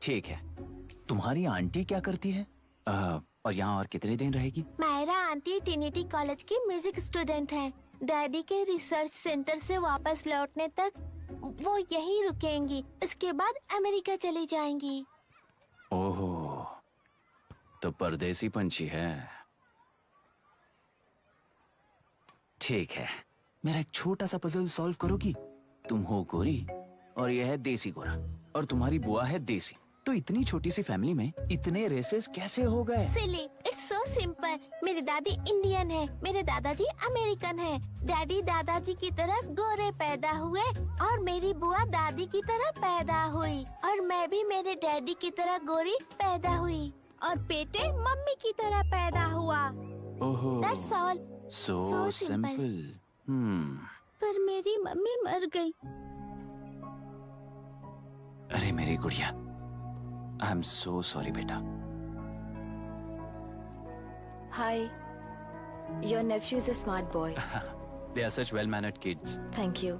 ठीक है। तुम्हारी आंटी क्या करती है? और यहाँ और कितने दिन रहेगी? मायरा आंटी ट्रिनिटी कॉलेज की म्यूजिक स्टूडेंट हैं। डैडी के रिसर्च सेंटर से वापस लौटने तक वो यहीं रुकेंगी। इसके बाद अमेरिका चली जाएंगी। ओहो, तो परदेसी पंछी है। ठीक है, मेरा एक छोटा सा पजल सॉल्व करोगी? तुम हो गोरी और यह है देसी गोरा और तुम्हारी बुआ है देसी। तो इतनी छोटी सी फैमिली में इतने रेसेस कैसे हो गए? सिली, इट्स सो सिंपल। मेरी दादी इंडियन है, मेरे दादाजी अमेरिकन है। डैडी दादाजी की तरह गोरे पैदा हुए और मेरी बुआ दादी की तरह पैदा हुई और मैं भी मेरे डैडी की तरह गोरी पैदा हुई और बेटे मम्मी की तरह पैदा हुआ। ओहो, दैट्स ऑल। So simple. पर मेरी मम्मी मर गई। अरे मेरी गुड़िया, आई एम सो सॉरी बेटा। Hi. Your nephew is a smart boy. They are such well-mannered kids. Thank you.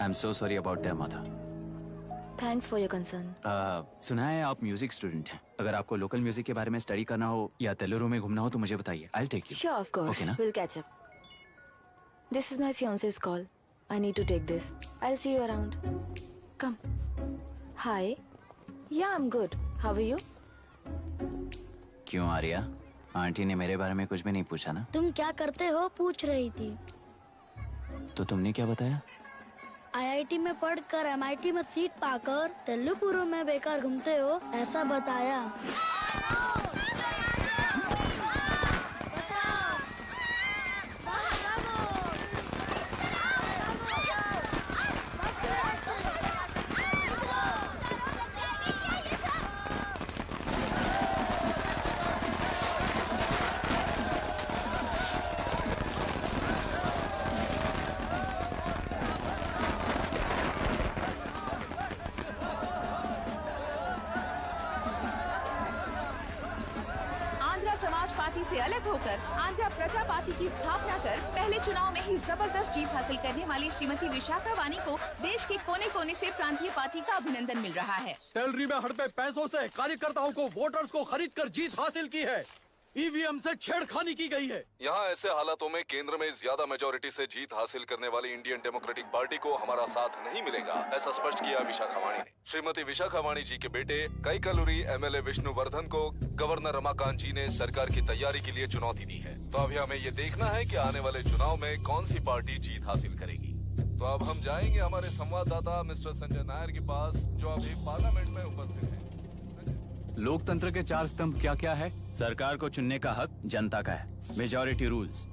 I'm so sorry about their mother. Thanks for your concern. सुना है आप म्यूजिक स्टूडेंट हैं। अगर आपको लोकल म्यूजिक के बारे में स्टडी करना हो या तेलुरु में घूमना हो तो मुझे बताइए। I'll take you. Sure, of course. Okay, ना? We'll catch up. This is my fiance's call. I need to take this. I'll see you around. Come. Hi. Yeah, I'm good. How are you? क्यों Arya? Aunty ने मेरे बारे में कुछ भी नहीं पूछा ना? तुम क्या करते हो पूछ रही थी। तो तुमने क्या बताया? आईआईटी में पढ़कर एमआईटी में सीट पाकर तेलुपुरु में बेकार घूमते हो ऐसा बताया। पार्टी से अलग होकर आंध्र प्रजा पार्टी की स्थापना कर पहले चुनाव में ही जबरदस्त जीत हासिल करने वाली श्रीमती विशाखा वानी को देश के कोने कोने से प्रांतीय पार्टी का अभिनंदन मिल रहा है। टेलरी में हड़पे पैसों से कार्यकर्ताओं को वोटर्स को खरीद कर जीत हासिल की है। ईवीएम से छेड़खानी की गई है। यहाँ ऐसे हालातों में केंद्र में ज्यादा मेजोरिटी से जीत हासिल करने वाली इंडियन डेमोक्रेटिक पार्टी को हमारा साथ नहीं मिलेगा, ऐसा स्पष्ट किया विशाखा वाणी ने। श्रीमती विशाखा वाणी जी के बेटे कैकलुरी एमएलए विष्णुवर्धन को गवर्नर रमाकांत जी ने सरकार की तैयारी के लिए चुनौती दी है। तो अभी हमें ये देखना है कि आने वाले चुनाव में कौन सी पार्टी जीत हासिल करेगी। तो अब हम जाएंगे हमारे संवाददाता मिस्टर संजय नायर के पास, जो अभी पार्लियामेंट में उपस्थित है। लोकतंत्र के 4 स्तंभ क्या क्या है? सरकार को चुनने का हक जनता का है। Majority rules.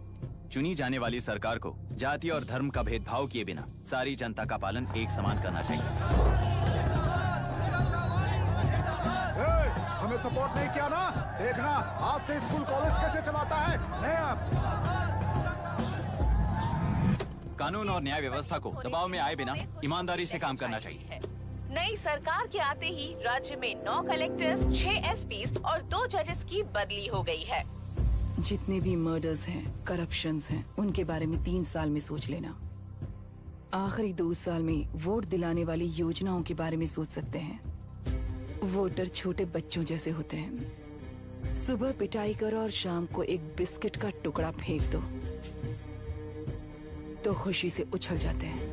चुनी जाने वाली सरकार को जाति और धर्म का भेदभाव किए बिना सारी जनता का पालन एक समान करना चाहिए। हमें सपोर्ट नहीं किया ना, देखना आज से स्कूल कॉलेज कैसे चलाता है। कानून और न्याय व्यवस्था को दबाव में आए बिना ईमानदारी से काम करना चाहिए। नई सरकार के आते ही राज्य में 9 कलेक्टर्स, 6 एसपीज और 2 जजेस की बदली हो गई है। जितने भी मर्डर्स हैं, करप्शंस हैं, उनके बारे में 3 साल में सोच लेना। आखिरी 2 साल में वोट दिलाने वाली योजनाओं के बारे में सोच सकते हैं। वोटर छोटे बच्चों जैसे होते हैं। सुबह पिटाई करो और शाम को एक बिस्किट का टुकड़ा फेंक दो तो खुशी से उछल जाते हैं।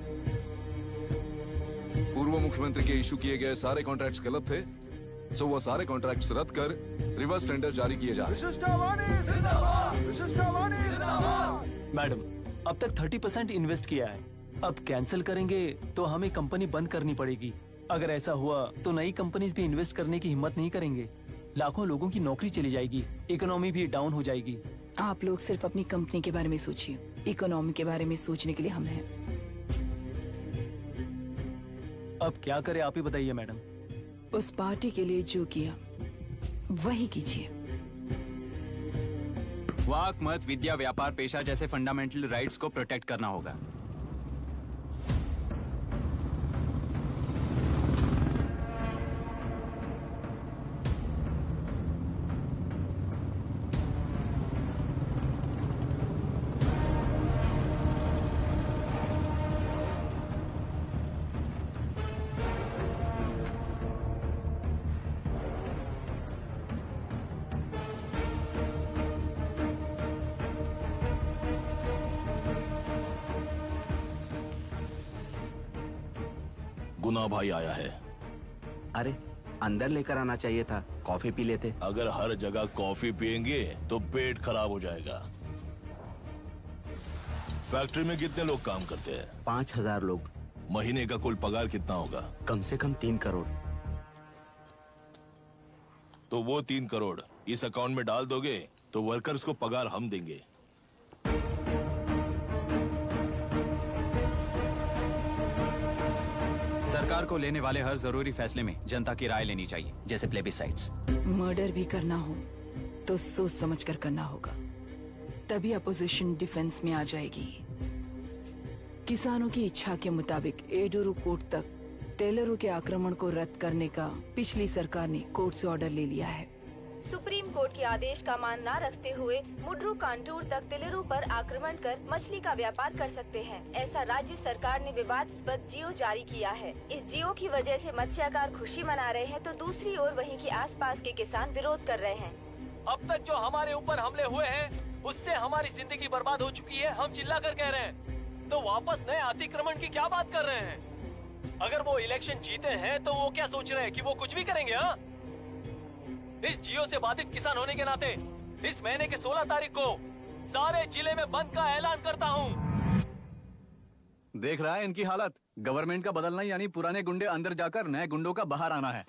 पूर्व मुख्यमंत्री के इशू किए गए सारे कॉन्ट्रैक्ट्स गलत थे, सो वो सारे कॉन्ट्रैक्ट्स रद्द कर रिवर्स टेंडर जारी किए जा रहे हैं। मैडम, अब तक 30% इन्वेस्ट किया है। अब कैंसिल करेंगे तो हमें कंपनी बंद करनी पड़ेगी। अगर ऐसा हुआ तो नई कंपनीज भी इन्वेस्ट करने की हिम्मत नहीं करेंगे। लाखों लोगों की नौकरी चली जाएगी, इकोनॉमी भी डाउन हो जाएगी। आप लोग सिर्फ अपनी कंपनी के बारे में सोचिए, इकोनॉमी के बारे में सोचने के लिए हम हैं। अब क्या करें आप ही बताइए मैडम। उस पार्टी के लिए जो किया वही कीजिए। वाक, मत, विद्या, व्यापार, पेशा जैसे फंडामेंटल राइट्स को प्रोटेक्ट करना होगा। गुना भाई आया है। अरे अंदर लेकर आना चाहिए था, कॉफी पी लेते। अगर हर जगह कॉफी पियेंगे तो पेट खराब हो जाएगा। फैक्ट्री में कितने लोग काम करते हैं? 5000 लोग। महीने का कुल पगार कितना होगा? कम से कम 3 करोड़। तो वो 3 करोड़ इस अकाउंट में डाल दोगे तो वर्कर्स को पगार हम देंगे। सरकार को लेने वाले हर जरूरी फैसले में जनता की राय लेनी चाहिए, जैसे प्लेबिसाइड्स। मर्डर भी करना हो तो सोच समझ कर करना होगा, तभी अपोजिशन डिफेंस में आ जाएगी। किसानों की इच्छा के मुताबिक एडोरू कोर्ट तक टेलरों के आक्रमण को रद्द करने का पिछली सरकार ने कोर्ट से ऑर्डर ले लिया है। सुप्रीम कोर्ट के आदेश का मान न रखते हुए मुड्रू कांटूर तक टेलरों पर आक्रमण कर मछली का व्यापार कर सकते हैं, ऐसा राज्य सरकार ने विवादास्पद जियो जारी किया है। इस जियो की वजह से मत्स्यकार खुशी मना रहे हैं तो दूसरी ओर वहीं के आसपास के किसान विरोध कर रहे हैं। अब तक जो हमारे ऊपर हमले हुए हैं उससे हमारी जिंदगी बर्बाद हो चुकी है। हम चिल्ला कर कह रहे हैं तो वापस नए अतिक्रमण की क्या बात कर रहे हैं? अगर वो इलेक्शन जीते हैं तो वो क्या सोच रहे हैं कि वो कुछ भी करेंगे? हाँ, इस जियो से बाधित किसान होने के नाते इस महीने के 16 तारीख को सारे जिले में बंद का ऐलान करता हूँ। देख रहा है इनकी हालत। गवर्नमेंट का बदलना यानी पुराने गुंडे अंदर जाकर नए गुंडों का बाहर आना है।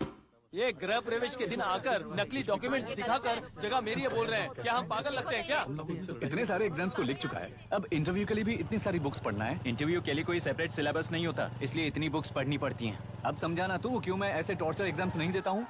ये गृह प्रवेश के दिन आकर नकली डॉक्यूमेंट दिखाकर जगह मेरी है बोल रहे हैं। क्या हम पागल लगते हैं क्या? इतने सारे एग्जाम्स को लिख चुका है, अब इंटरव्यू के लिए भी इतनी सारी बुक्स पढ़ना है। इंटरव्यू के लिए कोई सेपरेट सिलेबस नहीं होता, इसलिए इतनी बुक्स पढ़नी पड़ती हैं। अब समझाना तू क्यों मैं ऐसे टॉर्चर एग्जाम्स नहीं देता हूँ।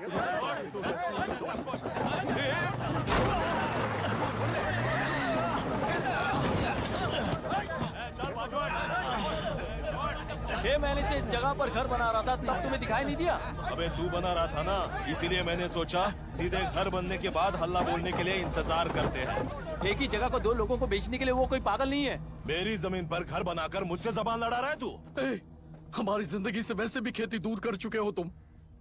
6 महीने से इस जगह पर घर बना रहा था, तब तुम्हें दिखाई नहीं दिया? अबे तू बना रहा था ना, इसीलिए मैंने सोचा सीधे घर बनने के बाद हल्ला बोलने के लिए इंतजार करते हैं। एक ही जगह को 2 लोगों को बेचने के लिए वो कोई पागल नहीं है। मेरी जमीन पर घर बनाकर मुझसे जबान लड़ा रहा है तू? हमारी जिंदगी से वैसे भी खेती दूर कर चुके हो तुम।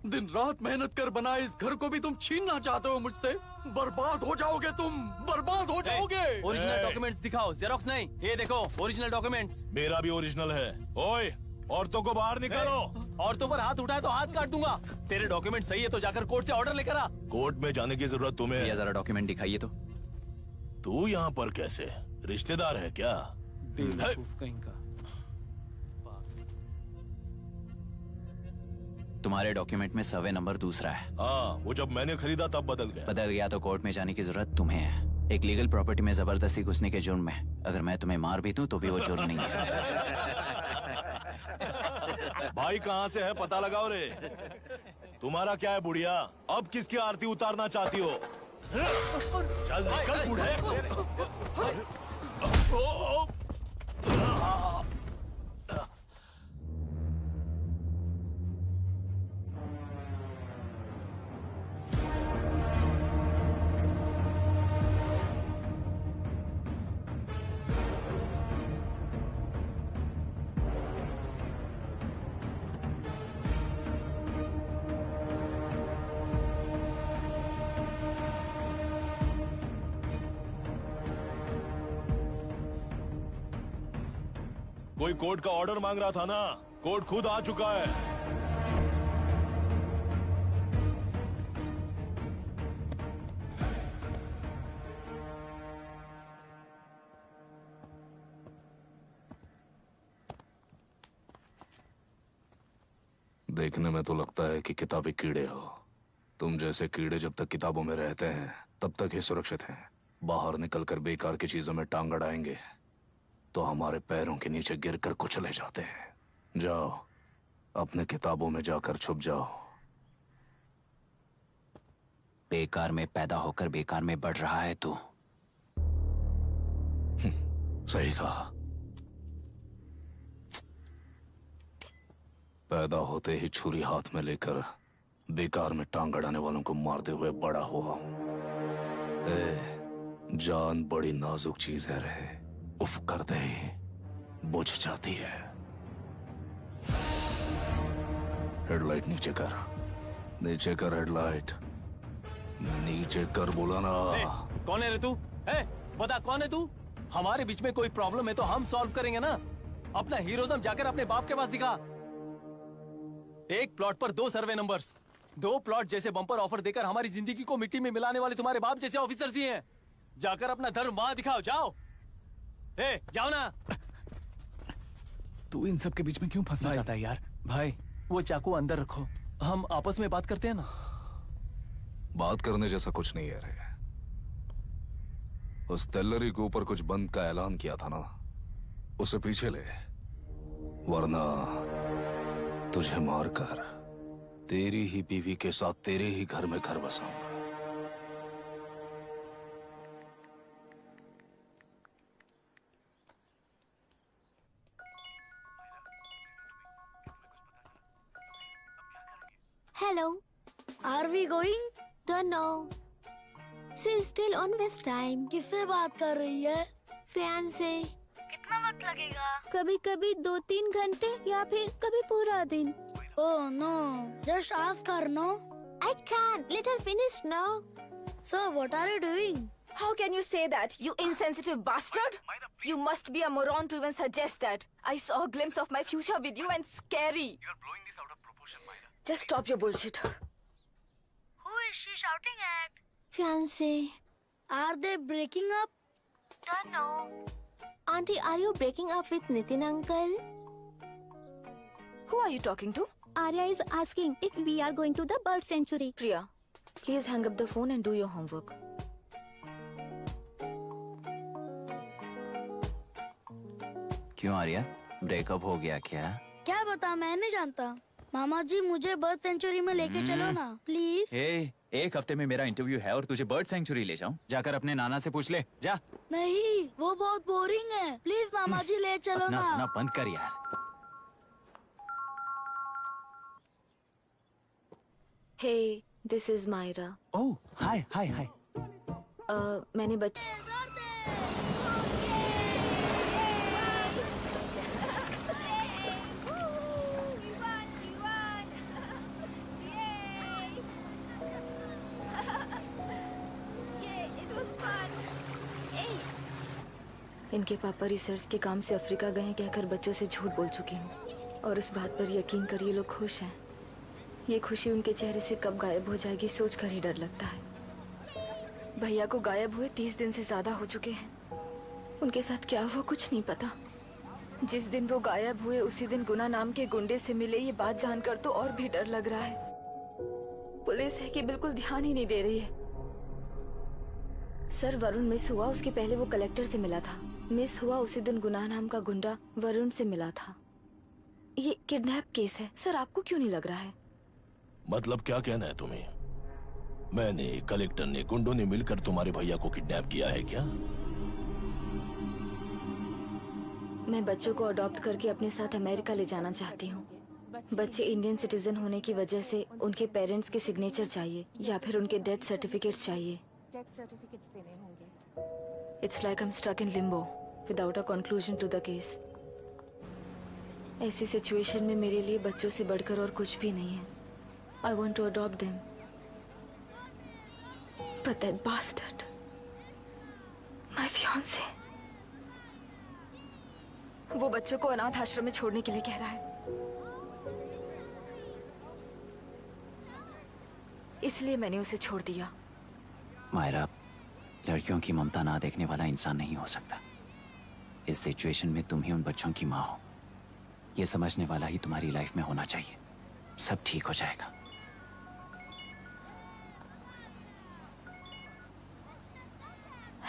दिन रात मेहनत कर बनाए इस घर को भी तुम छीनना चाहते हो मुझसे। बर्बाद हो जाओगे तुम, बर्बाद हो जाओगे। ओरिजिनल डॉक्यूमेंट्स दिखाओ, जेरोक्स नहीं। ये देखो ओरिजिनल डॉक्यूमेंट्स। मेरा भी ओरिजिनल है। ओए, औरतों को बाहर निकालो। औरतों पर हाथ उठाए तो हाथ काट दूंगा। तेरे डॉक्यूमेंट सही है तो जाकर कोर्ट से ऑर्डर लेकर आ। कोर्ट में जाने की जरूरत तुम्हें? ये जरा डॉक्यूमेंट दिखाइए तो। तू यहाँ पर कैसे? रिश्तेदार है क्या? बेवकूफ कहीं का। तुम्हारे डॉक्यूमेंट में सर्वे नंबर दूसरा है। हाँ, वो जब मैंने खरीदा तब बदल गया। बदल गया तो कोर्ट में जाने की जरूरत तुम्हें है। एक लीगल प्रॉपर्टी में जबरदस्ती घुसने के जुर्म में अगर मैं तुम्हें मार भी दूं तो भी वो जुर्म नहीं है। भाई कहाँ से है पता लगाओ रे। तुम्हारा क्या है बुढ़िया? अब किसकी आरती उतारना चाहती हो? चल निकल बूढ़े। कोई कोर्ट का ऑर्डर मांग रहा था ना, कोर्ट खुद आ चुका है। देखने में तो लगता है कि किताबी कीड़े हो। तुम जैसे कीड़े जब तक किताबों में रहते हैं तब तक ही सुरक्षित हैं। बाहर निकलकर बेकार की चीजों में टांग अड़ाएंगे तो हमारे पैरों के नीचे गिरकर कुचले जाते हैं। जाओ, अपने किताबों में जाकर छुप जाओ। बेकार में पैदा होकर बेकार में बढ़ रहा है तू। सही कहा। पैदा होते ही छुरी हाथ में लेकर बेकार में टांग अड़ाने वालों को मारते हुए बड़ा हुआ हूं। जान बड़ी नाजुक चीज है रे, उफ करते ही बुझ जाती है। हेडलाइट नीचे कर, नीचे कर हेडलाइट, नीचे कर बोला ना। कौन है रे तू? बता कौन है तू? हमारे बीच में कोई प्रॉब्लम है तो हम सॉल्व करेंगे ना। अपना हीरोइज्म जाकर अपने बाप के पास दिखा। एक प्लॉट पर 2 सर्वे नंबर्स, 2 प्लॉट जैसे बम्पर ऑफर देकर हमारी जिंदगी को मिट्टी में मिलाने वाले तुम्हारे बाप जैसे ऑफिसर्स ही हैं। जाकर अपना धर्म वहां दिखाओ, जाओ। जाओ ना। तू इन सब के बीच में क्यों फंसना चाहता है यार? भाई वो चाकू अंदर रखो, हम आपस में बात करते हैं ना। बात करने जैसा कुछ नहीं है रे। उस तेलरी के ऊपर कुछ बंद का ऐलान किया था ना, उसे पीछे ले, वरना तुझे मारकर तेरी ही बीवी के साथ तेरे ही घर में घर बसाऊंगा। Hello. Are we going? Don't know. She's still on West time. किससे बात कर रही है? Fiancé. कितना वक्त लगेगा? कभी कभी 2-3 घंटे या फिर कभी पूरा दिन। Oh no, just ask her, no? I can't. Let her finish now. So what are you doing? How can you say that, you insensitive bastard? You must be a moron to even suggest that. I saw a glimpse of my future with you and scary. You're blowing this out of proportion, Myra. Just stop your bullshit. Who is she shouting at? Fiancé. Are they breaking up? Don't know. Auntie, are you breaking up with Nitin uncle? Who are you talking to? Arya is asking if we are going to the bird sanctuary. Priya, please hang up the phone and do your homework. क्यों Arya, breakup हो गया क्या? क्या बता, मैं नहीं जानता। मामा जी मुझे बर्ड सेंचुरी में लेके चलो ना प्लीज। एक हफ्ते में मेरा इंटरव्यू है और तुझे बर्ड सेंचुरी ले जाऊं? जाकर अपने नाना से पूछ ले, जा। नहीं, वो बहुत बोरिंग है, प्लीज मामा जी ले चलो ना। अपना बंद कर यार। Hey, this is Myra. Oh, hi, hi, hi. मैंने इनके पापा रिसर्च के काम से अफ्रीका गए हैं कहकर बच्चों से झूठ बोल चुकी हूँ और इस बात पर यकीन कर ये लोग खुश हैं। ये खुशी उनके चेहरे से कब गायब हो जाएगी सोचकर ही डर लगता है। भैया को गायब हुए 30 दिन से ज्यादा हो चुके हैं। उनके साथ क्या हुआ कुछ नहीं पता। जिस दिन वो गायब हुए उसी दिन गुना नाम के गुंडे से मिले, ये बात जानकर तो और भी डर लग रहा है। पुलिस है कि बिल्कुल ध्यान ही नहीं दे रही है। सर, वरुण मिस हुआ उसके पहले वो कलेक्टर से मिला था। मिस हुआ उसी दिन गुनाह नाम का गुंडा वरुण से मिला था। ये किडनैप केस है। सर, आपको क्यों नहीं लग रहा है? मतलब क्या कहना है तुम्हें? मैंने, कलेक्टर ने, गुंडों ने मिलकर तुम्हारे भैया को किडनैप किया है क्या? मैं बच्चों को अडॉप्ट करके अपने साथ अमेरिका ले जाना चाहती हूँ। बच्चे इंडियन सिटीजन होने की वजह से उनके पेरेंट्स के सिग्नेचर चाहिए या फिर उनके डेथ सर्टिफिकेट्स चाहिए। It's like I'm stuck in limbo without a conclusion to the case. ऐसी सिचुएशन में मेरे लिए बच्चों से बढ़कर और कुछ भी नहीं है। I want to adopt them. But that bastard, my fiancé, वो बच्चों को अनाथ आश्रम में छोड़ने के लिए कह रहा है। इसलिए मैंने उसे छोड़ दिया। मायरा, लड़कियों की ममता ना देखने वाला इंसान नहीं हो सकता। इस सिचुएशन में तुम ही उन बच्चों की माँ हो। ये समझने वाला ही तुम्हारी लाइफ में होना चाहिए। सब ठीक हो जाएगा।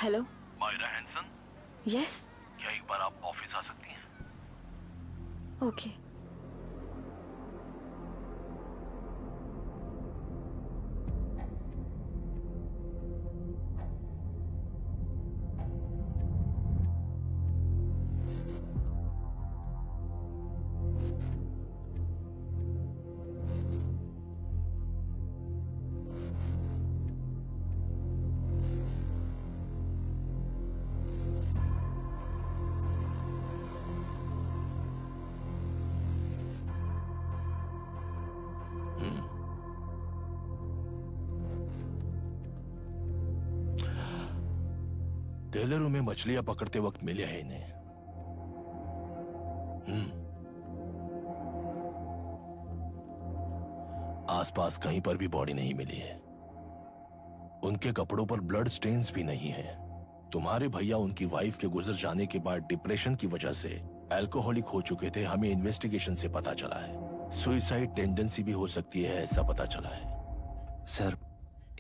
Hello Myra Hanson? यस। क्या एक बार आप ऑफिस आ सकती हैं? ओके। टेलरों में मछलियां पकड़ते वक्त मिले हैं इन्हें। आसपास कहीं पर भी बॉडी नहीं मिली है। उनके कपड़ों पर ब्लड स्टेन्स भी नहीं है। तुम्हारे भैया उनकी वाइफ के गुजर जाने के बाद डिप्रेशन की वजह से अल्कोहलिक हो चुके थे। हमें इन्वेस्टिगेशन से पता चला है सुसाइड टेंडेंसी भी हो सकती है, ऐसा पता चला है। सर,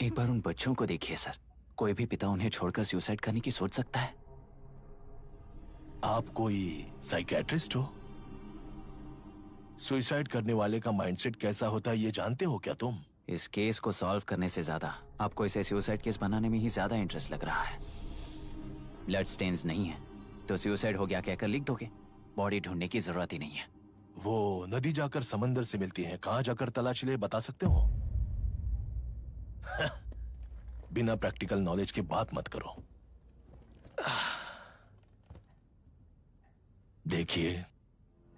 एक बार उन बच्चों को देखिए सर। कोई भी पिता उन्हें छोड़कर सुसाइड करने की सोच सकता है? आप कोई साइकियाट्रिस्ट हो? सुसाइड करने वाले का माइंडसेट कैसा होता है ये जानते हो क्या तुम? इस केस को सॉल्व करने से ज्यादा आपको इसे सुसाइड केस बनाने में ही ज्यादा इंटरेस्ट लग रहा है। ब्लड स्टेन्स नहीं है तो सुसाइड हो गया कहकर लिख दोगे। बॉडी ढूंढने की जरूरत ही नहीं है। वो नदी जाकर समंदर से मिलती है, कहां जाकर तलाश ले बता सकते हो? बिना प्रैक्टिकल नॉलेज के बात मत करो। देखिए,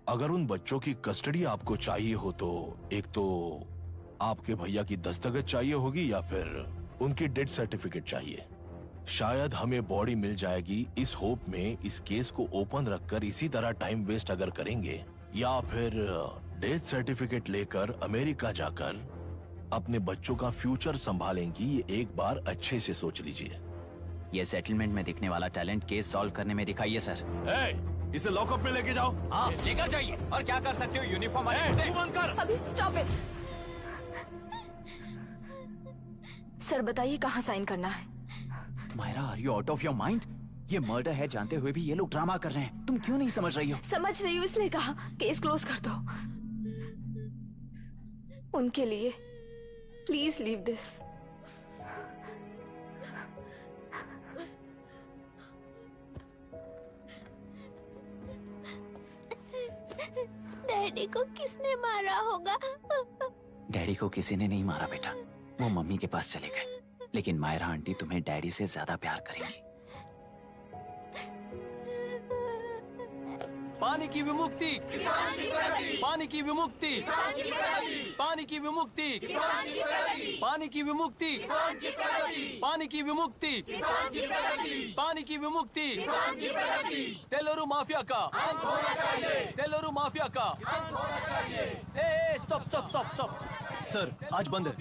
अगर उन बच्चों की कस्टडी आपको चाहिए हो तो एक तो आपके भैया की दस्तखत चाहिए होगी या फिर उनकी डेथ सर्टिफिकेट चाहिए। शायद हमें बॉडी मिल जाएगी इस होप में इस केस को ओपन रखकर इसी तरह टाइम वेस्ट अगर करेंगे, या फिर डेथ सर्टिफिकेट लेकर अमेरिका जाकर अपने बच्चों का फ्यूचर संभालेंगी, ये एक बार अच्छे से सोच लीजिए। ये सेटलमेंट में दिखने वाला टैलेंट केस सॉल्व करने में दिखाइए सर। इसे लॉकअप में लेके जाओ। हाँ, लेकर जाइए। और क्या कर सकते हो? यूनिफॉर्म बंद कर। अभी स्टॉप इट। सर बताइए कहाँ साइन करना है? Myra, are you out of your mind? ये मर्डर है जानते हुए भी ये लोग ड्रामा कर रहे हैं। तुम क्यों नहीं समझ रही हो? समझ रही हूँ, इसलिए कहा केस क्लोज कर दो। उनके लिए प्लीज लीव दिस। डैडी को किसने मारा होगा? डैडी को किसी ने नहीं मारा बेटा, वो मम्मी के पास चले गए। लेकिन मायरा आंटी तुम्हें डैडी से ज्यादा प्यार करेंगी। पानी की विमुक्ति, पानी की विमुक्ति, पानी की विमुक्ति, पानी की विमुक्ति, पानी की विमुक्ति, पानी की विमुक्ति, तेलुरु माफिया का, तेलुरु माफिया का। Stop stop stop stop. Sir, आज बंद है।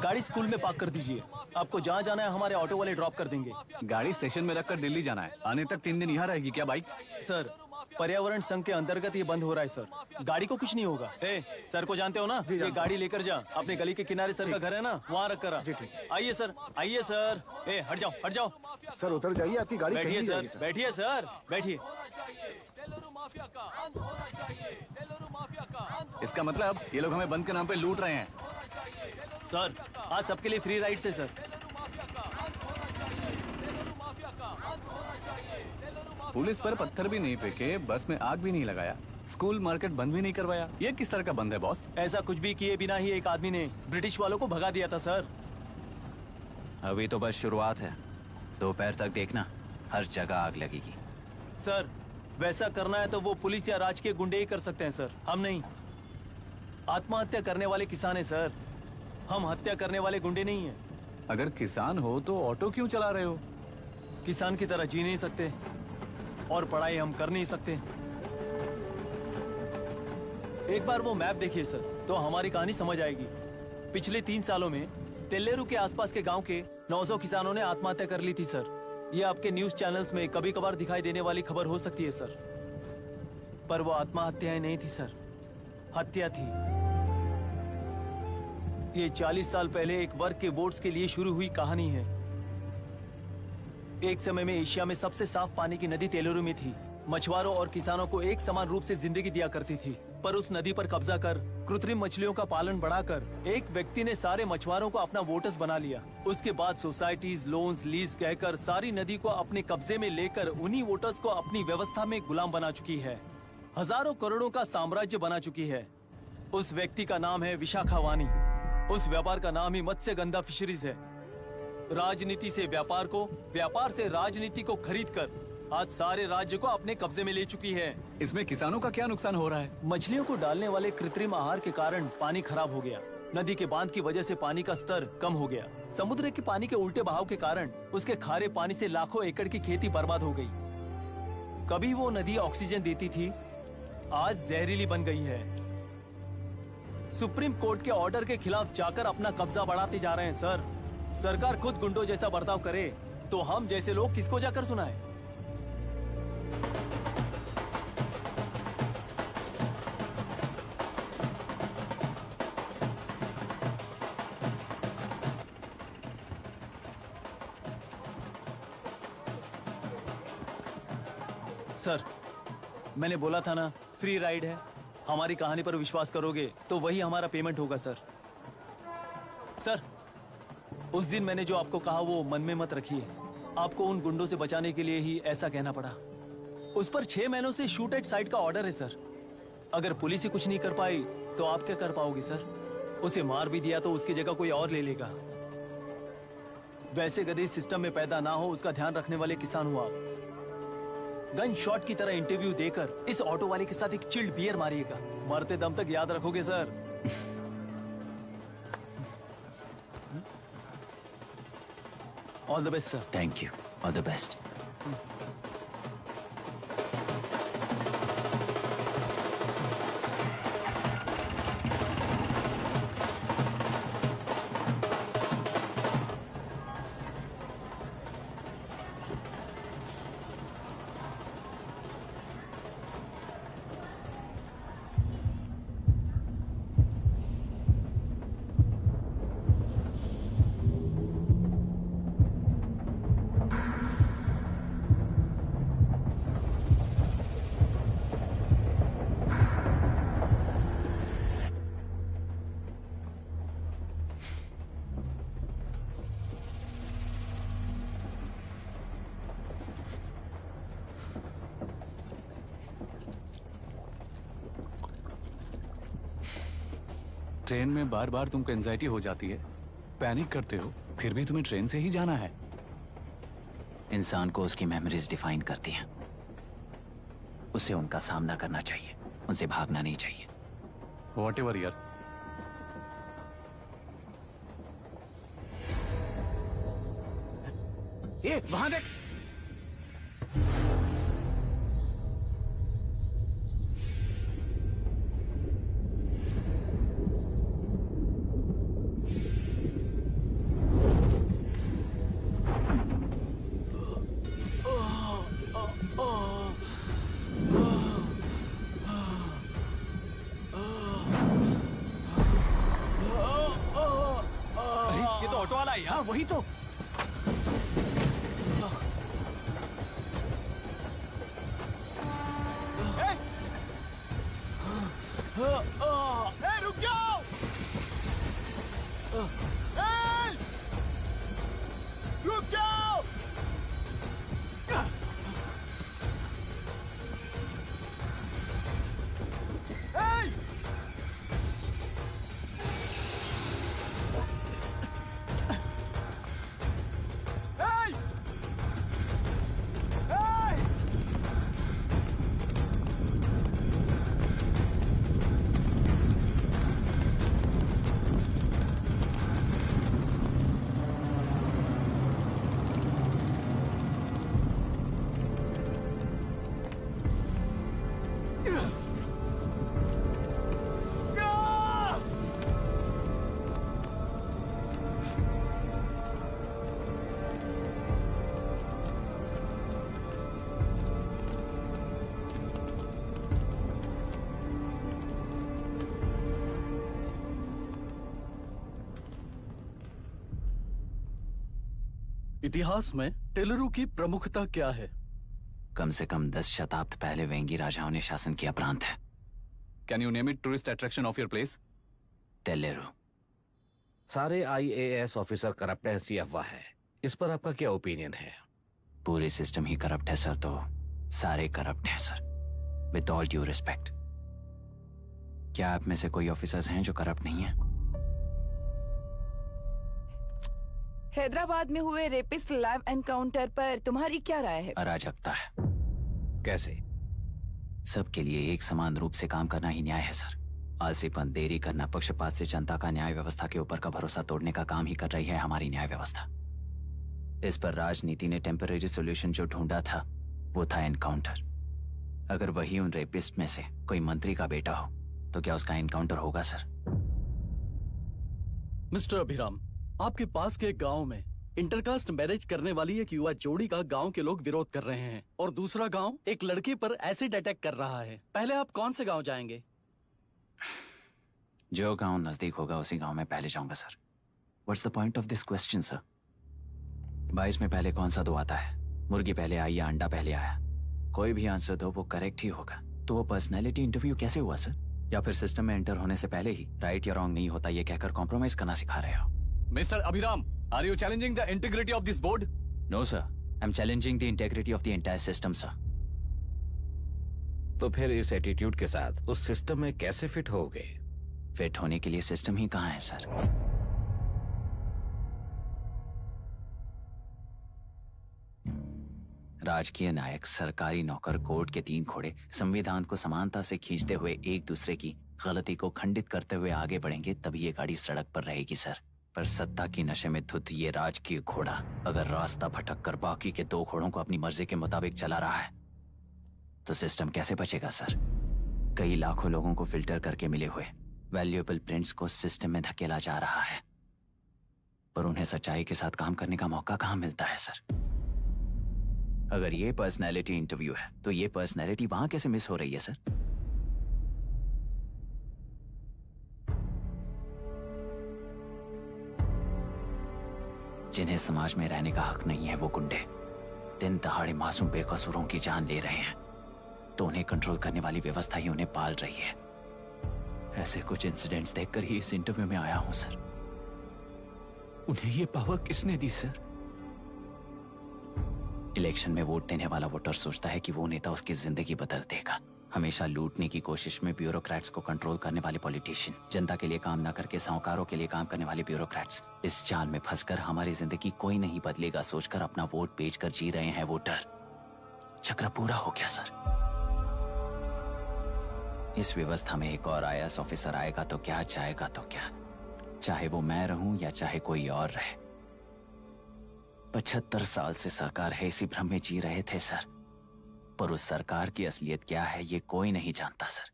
गाड़ी स्कूल में पार्क कर दीजिए। आपको जहाँ जाना है हमारे ऑटो वाले ड्रॉप कर देंगे। गाड़ी स्टेशन में रखकर दिल्ली जाना है। आने तक 3 दिन यहाँ रहेगी क्या बाइक? सर, पर्यावरण संघ के अंतर्गत ये बंद हो रहा है सर। गाड़ी को कुछ नहीं होगा। सर को जानते हो ना? ये गाड़ी लेकर जा। अपने गली के किनारे सर का घर है ना, वहाँ रख कर। आइए सर, आइए सर। हट जाओ, हट जाओ। सर उतर जाइए, आपकी गाड़ी कहीं बैठिए नहीं जाएगी, सर, बैठिए सर, बैठिए। इसका मतलब ये लोग हमें बंद के नाम पे लूट रहे हैं। सर, आज सबके लिए फ्री राइड से सर। पुलिस पर पत्थर भी नहीं फेंके, बस में आग भी नहीं लगाया, स्कूल मार्केट बंद भी नहीं करवाया। ये किस तरह का बंद है बॉस? ऐसा कुछ भी किए बिना ही एक आदमी ने ब्रिटिश वालों को भगा दिया था सर। अभी तो बस शुरुआत है। दोपहर तक देखना, हर जगह आग लगेगी। सर, वैसा करना है तो वो पुलिस या राज के गुंडे ही कर सकते हैं सर, हम नहीं। आत्महत्या करने वाले किसान है सर, हम हत्या करने वाले गुंडे नहीं हैं। अगर किसान हो तो ऑटो क्यों चला रहे हो? किसान की तरह जी नहीं सकते और पढ़ाई हम कर नहीं सकते। एक बार वो मैप देखिए सर, तो हमारी कहानी समझ आएगी। पिछले 3 सालों में तेल्लेरू के आसपास के गांव के 900 किसानों ने आत्महत्या कर ली थी सर। ये आपके न्यूज चैनल्स में कभी कभार दिखाई देने वाली खबर हो सकती है सर, पर वो आत्महत्याएं नहीं थी सर, हत्या थी। ये 40 साल पहले एक वर्ग के वोट्स के लिए शुरू हुई कहानी है। एक समय में एशिया में सबसे साफ पानी की नदी तेलुरु में थी। मछुआरों और किसानों को एक समान रूप से जिंदगी दिया करती थी, पर उस नदी पर कब्जा कर कृत्रिम मछलियों का पालन बढ़ाकर एक व्यक्ति ने सारे मछुआरों को अपना वोटर्स बना लिया। उसके बाद सोसाइटीज, लोन्स, लीज कहकर सारी नदी को अपने कब्जे में लेकर उन्हीं वोटर्स को अपनी व्यवस्था में गुलाम बना चुकी है। हजारों करोड़ों का साम्राज्य बना चुकी है। उस व्यक्ति का नाम है विशाखावानी। उस व्यापार का नाम ही मत्स्यगंधा फिशरीज है। राजनीति से व्यापार को, व्यापार से राजनीति को खरीदकर आज सारे राज्य को अपने कब्जे में ले चुकी है। इसमें किसानों का क्या नुकसान हो रहा है? मछलियों को डालने वाले कृत्रिम आहार के कारण पानी खराब हो गया। नदी के बांध की वजह से पानी का स्तर कम हो गया। समुद्र के पानी के उल्टे बहाव के कारण उसके खारे पानी से लाखों एकड़ की खेती बर्बाद हो गई। कभी वो नदी ऑक्सीजन देती थी, आज जहरीली बन गई है। सुप्रीम कोर्ट के ऑर्डर के खिलाफ जाकर अपना कब्जा बढ़ाते जा रहे हैं सर। सरकार खुद गुंडों जैसा बर्ताव करे तो हम जैसे लोग किसको जाकर सुनाएं? सर, मैंने बोला था ना, फ्री राइड है। हमारी कहानी पर विश्वास करोगे तो वही हमारा पेमेंट होगा सर। सर, उस दिन मैंने जो आपको कहा वो मन में मत रखिए। आपको उन गुंडों से बचाने के लिए ही ऐसा कहना पड़ा। उस पर 6 महीनों से शूट एट साइट का ऑर्डर है सर। अगर पुलिस ही कुछ नहीं कर पाई तो आप क्या कर पाओगे सर? उसे मार भी दिया तो उसकी जगह कोई और ले लेगा। वैसे गधे सिस्टम में पैदा ना हो उसका ध्यान रखने वाले किसान हो आप। गन शॉट की तरह इंटरव्यू देकर इस ऑटो वाले के साथ एक चिल्ड बियर मारिएगा। मरते दम तक याद रखोगे sir. All the best sir. Thank you. All the best. Train में बार बार तुमको एंजाइटी हो जाती है, पैनिक करते हो, फिर भी तुम्हें ट्रेन से ही जाना है। इंसान को उसकी मेमोरीज डिफाइन करती हैं। उसे उनका सामना करना चाहिए, उनसे भागना नहीं चाहिए। व्हाटएवर यार। ये वहां देख। वही तो। रुक जाओ। रुक जाओ। इतिहास में टेलरू की प्रमुखता क्या है? कम से कम 10 शताब्द पहले वेंगी राजाओं ने शासन किया प्रांत है। Can you name it tourist attraction of your place? टेलरू। सारे IAS ऑफिसर करप्ट है, ऐसी अफवाह है। इस पर आपका क्या ओपिनियन है? पूरे सिस्टम ही करप्ट है सर, तो सारे करप्ट हैं sir. With all due respect, क्या आप में से कोई ऑफिसर्स हैं जो करप्ट नहीं है? हैदराबाद में हुए रेपिस्ट लाइव एनकाउंटर पर तुम्हारी क्या राय है? अराजकता है। कैसे? सबके लिए एक समान रूप से काम करना ही न्याय है सर। आलसीपन, देरी करना, पक्षपात से जनता का न्याय व्यवस्था के ऊपर का भरोसा तोड़ने का काम ही कर रही है हमारी न्याय व्यवस्था। इस पर राजनीति ने टेम्पररी सोल्यूशन जो ढूंढा था वो था एनकाउंटर। अगर वही उन रेपिस्ट में से कोई मंत्री का बेटा हो तो क्या उसका एनकाउंटर होगा सर? मिस्टर अभिराम, आपके पास के एक गांव में इंटरकास्ट मैरिज करने वाली एक युवा जोड़ी का गांव के लोग विरोध कर रहे हैं और दूसरा गांव एक लड़की पर एसिड अटैक कर रहा है। पहले आप कौन से गांव जाएंगे? जो गांव नजदीक होगा उसी गांव में पहले जाऊंगा sir. What's the point of this question sir? 22 में पहले कौन सा दो आता है? मुर्गी पहले आई या अंडा पहले आया? कोई भी आंसर दो वो करेक्ट ही होगा। तो वो पर्सनैलिटी इंटरव्यू कैसे हुआ सर? या फिर सिस्टम में एंटर होने से पहले ही राइट या रॉन्ग नहीं होता ये कहकर कॉम्प्रोमाइज करना सिखा रहे हो? Mister Abhiram, are you challenging the integrity of this board? No sir, I am challenging the integrity of the entire system sir. तो फिर इस एटीट्यूड के साथ उस सिस्टम में कैसे फिट होगे? फिट होने के लिए सिस्टम ही कहाँ है सर? राजकीय नायक, सरकारी नौकर, कोर्ट के 3 घोड़े संविधान को समानता से खींचते हुए एक दूसरे की गलती को खंडित करते हुए आगे बढ़ेंगे तभी ये गाड़ी सड़क पर रहेगी सर। पर सत्ता की नशे में धुत ये राजकीय घोड़ा अगर रास्ता भटक कर बाकी के 2 घोड़ों को अपनी मर्जी के मुताबिक चला रहा है तो सिस्टम कैसे बचेगा सर? कई लाखों लोगों को फिल्टर करके मिले हुए वैल्यूएबल प्रिंट्स को सिस्टम में धकेला जा रहा है, पर उन्हें सच्चाई के साथ काम करने का मौका कहाँ मिलता है सर? अगर ये पर्सनैलिटी इंटरव्यू है तो ये पर्सनैलिटी वहां कैसे मिस हो रही है सर? जिन्हें समाज में रहने का हक नहीं है वो गुंडे दिन दहाड़े मासूम बेकसूरों की जान ले रहे हैं तो उन्हें कंट्रोल करने वाली व्यवस्था ही उन्हें पाल रही है। ऐसे कुछ इंसिडेंट्स देखकर ही इस इंटरव्यू में आया हूं सर। उन्हें ये पावर किसने दी सर? इलेक्शन में वोट देने वाला वोटर सोचता है कि वो नेता उसकी जिंदगी बदल देगा। हमेशा लूटने की कोशिश में ब्यूरोक्रेट्स को कंट्रोल करने वाले पॉलिटिशियन, जनता के लिए काम न करके साहूकारों के लिए काम करने वाले ब्यूरोक्रेट्स, इस जाल में फंसकर हमारी जिंदगी कोई नहीं बदलेगा सोचकर अपना वोट बेचकर जी रहे हैं वोटर। चक्र पूरा हो गया सर। इस व्यवस्था में एक और IAS ऑफिसर आएगा तो क्या, जाएगा तो क्या, चाहे वो मैं रहूं या चाहे कोई और रहे। 75 साल से सरकार है इसी भ्रम में जी रहे थे सर, पर उस सरकार की असलियत क्या है ये कोई नहीं जानता sir.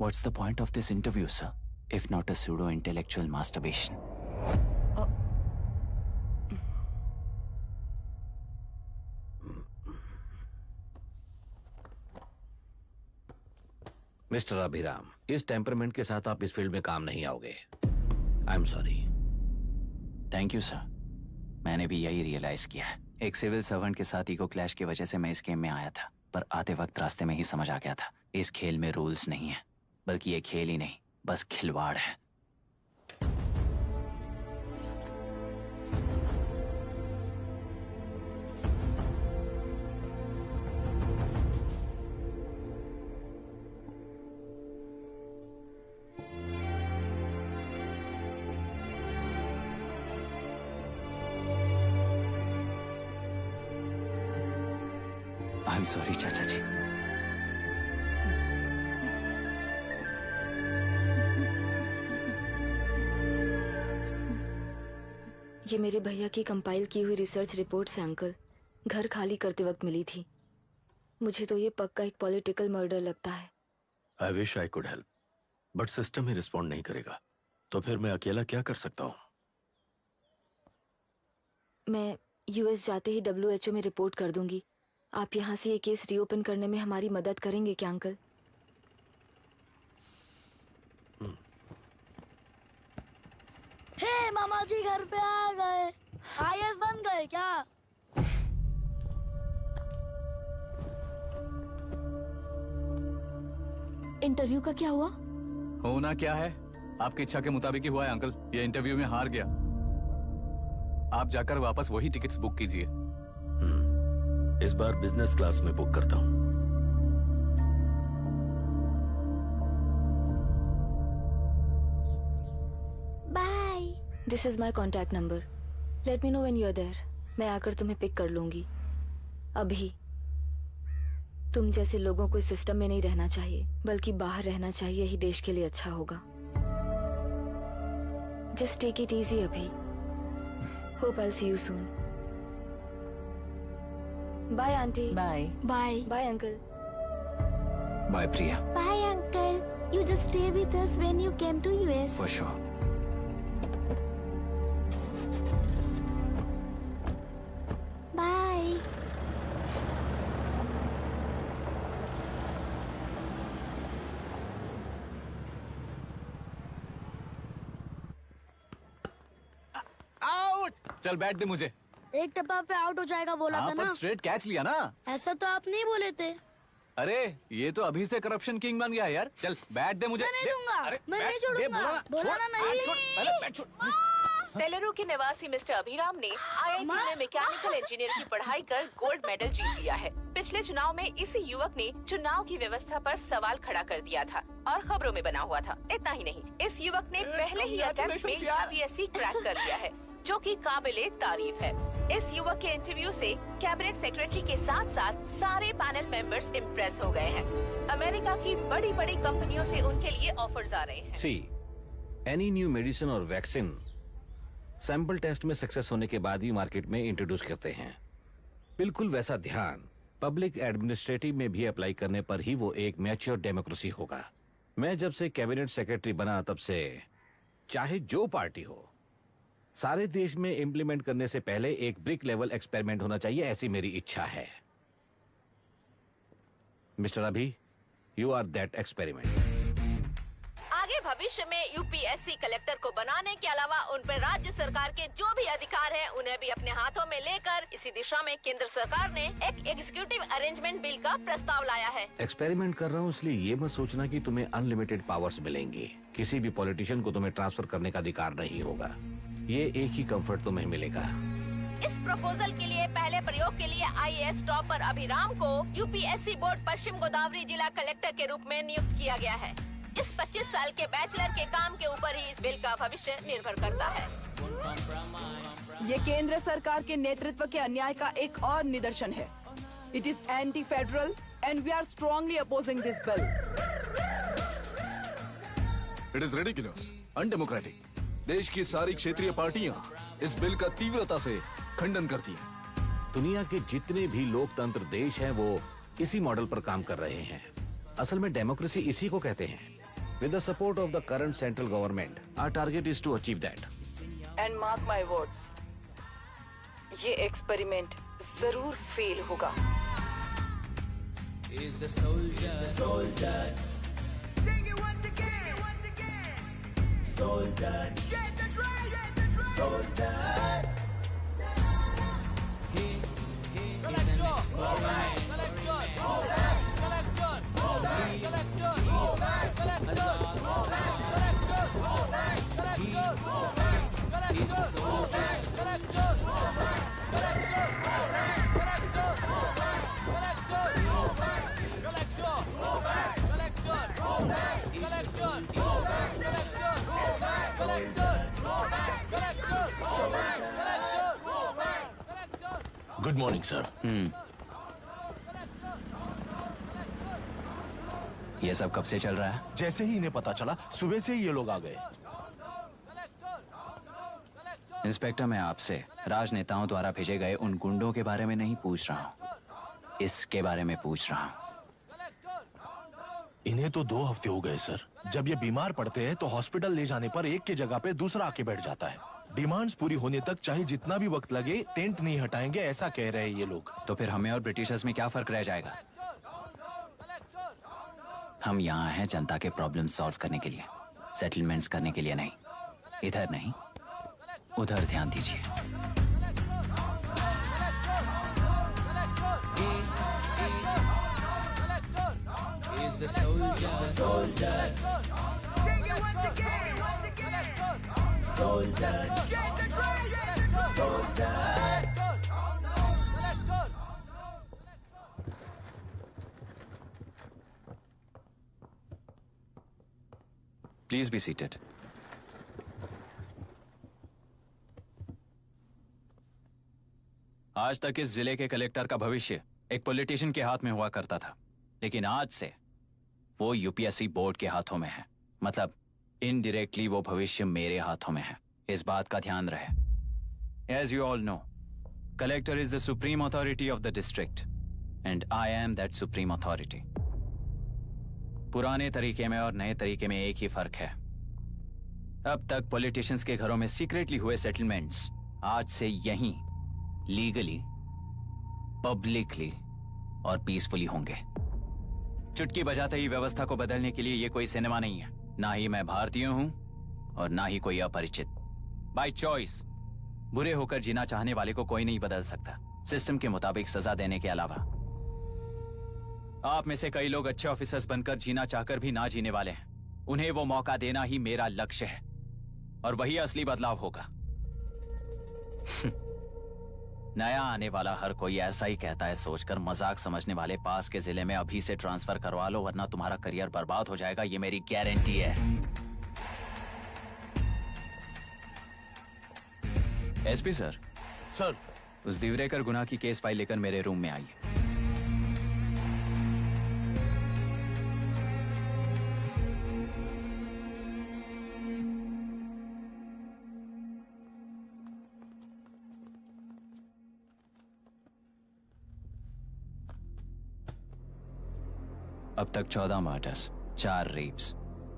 What's the point of this interview, sir, if not a pseudo-intellectual masturbation? Mister Abhiram, इस टेम्परमेंट के साथ आप इस फील्ड में काम नहीं आओगे। आई am sorry. Thank you sir. मैंने भी यही रियलाइज किया है। एक सिविल सर्वेंट के साथ ईगो क्लैश की वजह से मैं इस गेम में आया था, पर आते वक्त रास्ते में ही समझ आ गया था इस खेल में रूल्स नहीं है, बल्कि ये खेल ही नहीं बस खिलवाड़ है। आई एम सॉरी चाचा जी। ये मेरे भैया की कंपाइल की हुई रिसर्च रिपोर्ट है अंकल, घर खाली करते वक्त मिली थी। मुझे तो ये पक्का एक पॉलिटिकल मर्डर लगता है। I wish I could help, but system he respond नहीं करेगा, तो फिर मैं अकेला क्या कर सकता हूँ? मैं US जाते ही WHO में रिपोर्ट कर दूंगी। आप यहाँ से ये केस रीओपन करने में हमारी मदद करेंगे क्या अंकल? हे मामा जी घर पे आ गए। IAS बन गए क्या? इंटरव्यू का क्या हुआ? होना क्या है, आपकी इच्छा के मुताबिक ही हुआ है अंकल। ये इंटरव्यू में हार गया। आप जाकर वापस वही टिकट्स बुक कीजिए। इस बार बिजनेस क्लास में बुक करता हूँ। Bye. This is my contact number. Let me know when you are there. मैं आकर तुम्हें पिक कर लूंगी। अभी तुम जैसे लोगों को इस सिस्टम में नहीं रहना चाहिए, बल्कि बाहर रहना चाहिए ही देश के लिए अच्छा होगा। जस्ट टेक इट इजी अभी। Hope I see you soon. Bye aunty. Bye bye. Bye uncle. Bye Priya. Bye uncle. You just stay with us when you came to US. For sure. चल बैट दे मुझे। एक टप्पा पे out हो जाएगा बोला हाँ, था पर ना। स्ट्रेट कैच लिया ना। ऐसा तो आप नहीं बोले थे। अरे ये तो अभी से करप्शन किंग बन गया यार। चल बैट दे मुझे। मैं नहीं दे। दूंगा। अरे, मैं बैट नहीं दे, छोड़ूंगा। बोला ना, बोला छोड़, ना बैट नहीं। छोड़, पहले बैट छोड़। तेलुरु के निवासी मिस्टर अभिराम ने IIT में मैकेनिकल इंजीनियर की पढ़ाई कर गोल्ड मेडल जीत लिया है। पिछले चुनाव में इसी युवक ने चुनाव की व्यवस्था पर सवाल खड़ा कर दिया था और खबरों में बना हुआ था। इतना ही नहीं, इस युवक ने पहले ही अटेम्प्ट में UPSC क्रैक कर लिया है, जो कि काबिले तारीफ है। इस युवक के इंटरव्यू से कैबिनेट सेक्रेटरी के साथ साथ सारे पैनल मेंबर्स इम्प्रेस हो गए हैं। अमेरिका की बड़ी बड़ी कंपनियों से उनके लिए ऑफर्स आ रहे हैं। सी एनी न्यू मेडिसिन और वैक्सीन सैंपल टेस्ट में सक्सेस होने के बाद ही मार्केट में इंट्रोड्यूस करते हैं। बिल्कुल वैसा ध्यान पब्लिक एडमिनिस्ट्रेटिव में भी अप्लाई करने पर ही वो एक मैच्योर डेमोक्रेसी होगा। मैं जब से कैबिनेट सेक्रेटरी बना तब से चाहे जो पार्टी हो, सारे देश में इम्प्लीमेंट करने से पहले एक ब्रिक लेवल एक्सपेरिमेंट होना चाहिए, ऐसी मेरी इच्छा है। मिस्टर अभी, यू आर दैट एक्सपेरिमेंट। आगे भविष्य में UPSC कलेक्टर को बनाने के अलावा उन पर राज्य सरकार के जो भी अधिकार हैं, उन्हें भी अपने हाथों में लेकर इसी दिशा में केंद्र सरकार ने एक एग्जीक्यूटिव अरेंजमेंट बिल का प्रस्ताव लाया है। एक्सपेरिमेंट कर रहा हूँ इसलिए ये मत सोचना कि तुम्हें अनलिमिटेड पावर्स मिलेंगे। किसी भी पॉलिटिशियन को तुम्हें ट्रांसफर करने का अधिकार नहीं होगा। ये एक ही कंफर्ट तुम्हें मिलेगा। इस प्रपोजल के लिए पहले प्रयोग के लिए IAS टॉपर अभिराम को UPSC बोर्ड पश्चिम गोदावरी जिला कलेक्टर के रूप में नियुक्त किया गया है। इस 25 साल के बैचलर के काम के ऊपर ही इस बिल का भविष्य निर्भर करता है। ये केंद्र सरकार के नेतृत्व के अन्याय का एक और निदर्शन है। It is anti federal and we are strongly opposing this bill. It is ridiculous, undemocratic. देश की सारी क्षेत्रीय पार्टियां इस बिल का तीव्रता से खंडन करती हैं। दुनिया के जितने भी लोकतंत्र देश हैं वो इसी मॉडल पर काम कर रहे हैं। असल में डेमोक्रेसी इसी को कहते हैं। With the support of the current central government, our target is to achieve that. And mark my words, ये एक्सपेरिमेंट जरूर फेल होगा। Is the soldier, soldier. Sing it once again, once again. Soldier, get the dragon, soldier. He is an experiment. Good morning sir. ये सब कब से चल रहा है? जैसे ही इन्हें पता चला, सुबह से ही ये लोग आ गए। इंस्पेक्टर, मैं आपसे राजनेताओं द्वारा भेजे गए उन गुंडों के बारे में नहीं पूछ रहा हूँ, इसके बारे में पूछ रहा हूँ। इन्हें तो 2 हफ्ते हो गए सर। जब ये बीमार पड़ते हैं तो हॉस्पिटल ले जाने पर एक की जगह पे दूसरा आके बैठ जाता है। डिमांड्स पूरी होने तक चाहे जितना भी वक्त लगे, टेंट नहीं हटाएंगे, ऐसा कह रहे हैं ये लोग। तो फिर हमें और ब्रिटिशर्स में क्या फर्क रह जाएगा? हम यहाँ हैं जनता के प्रॉब्लम सॉल्व करने के लिए, सेटलमेंट्स करने के लिए नहीं। इधर नहीं, उधर ध्यान दीजिए। Is the soldier, soldier. Sing it once again, once again. Soldier, get the dragon, soldier. Please be seated. आज तक इस जिले के कलेक्टर का भविष्य एक पॉलिटिशियन के हाथ में हुआ करता था, लेकिन आज से वो UPSC बोर्ड के हाथों में है। मतलब इनडायरेक्टली वो भविष्य मेरे हाथों में है। इस बात का ध्यान रहे। As you all know, collector is the supreme authority of the district, and I am that supreme authority. पुराने तरीके में और नए तरीके में एक ही फर्क है। अब तक पॉलिटिशियंस के घरों में सीक्रेटली हुए सेटलमेंट्स आज से यहीं लीगली, पब्लिकली और पीसफुली होंगे। चुटकी बजाते ही व्यवस्था को बदलने के लिए ये कोई सिनेमा नहीं है। ना ही मैं भारतीय हूं और ना ही कोई अपरिचित। बाय चॉइस बुरे होकर जीना चाहने वाले को कोई नहीं बदल सकता, सिस्टम के मुताबिक सजा देने के अलावा। आप में से कई लोग अच्छे ऑफिसर्स बनकर जीना चाहकर भी ना जीने वाले हैं। उन्हें वो मौका देना ही मेरा लक्ष्य है, और वही असली बदलाव होगा। नया आने वाला हर कोई ऐसा ही कहता है सोचकर मजाक समझने वाले पास के जिले में अभी से ट्रांसफर करवा लो, वरना तुम्हारा करियर बर्बाद हो जाएगा, ये मेरी गारंटी है। SP sir. सर। उस दिवरेकर गुनाह की केस फाइल लेकर मेरे रूम में आइए। अब तक 14 मर्डर्स, 4 रेप्स,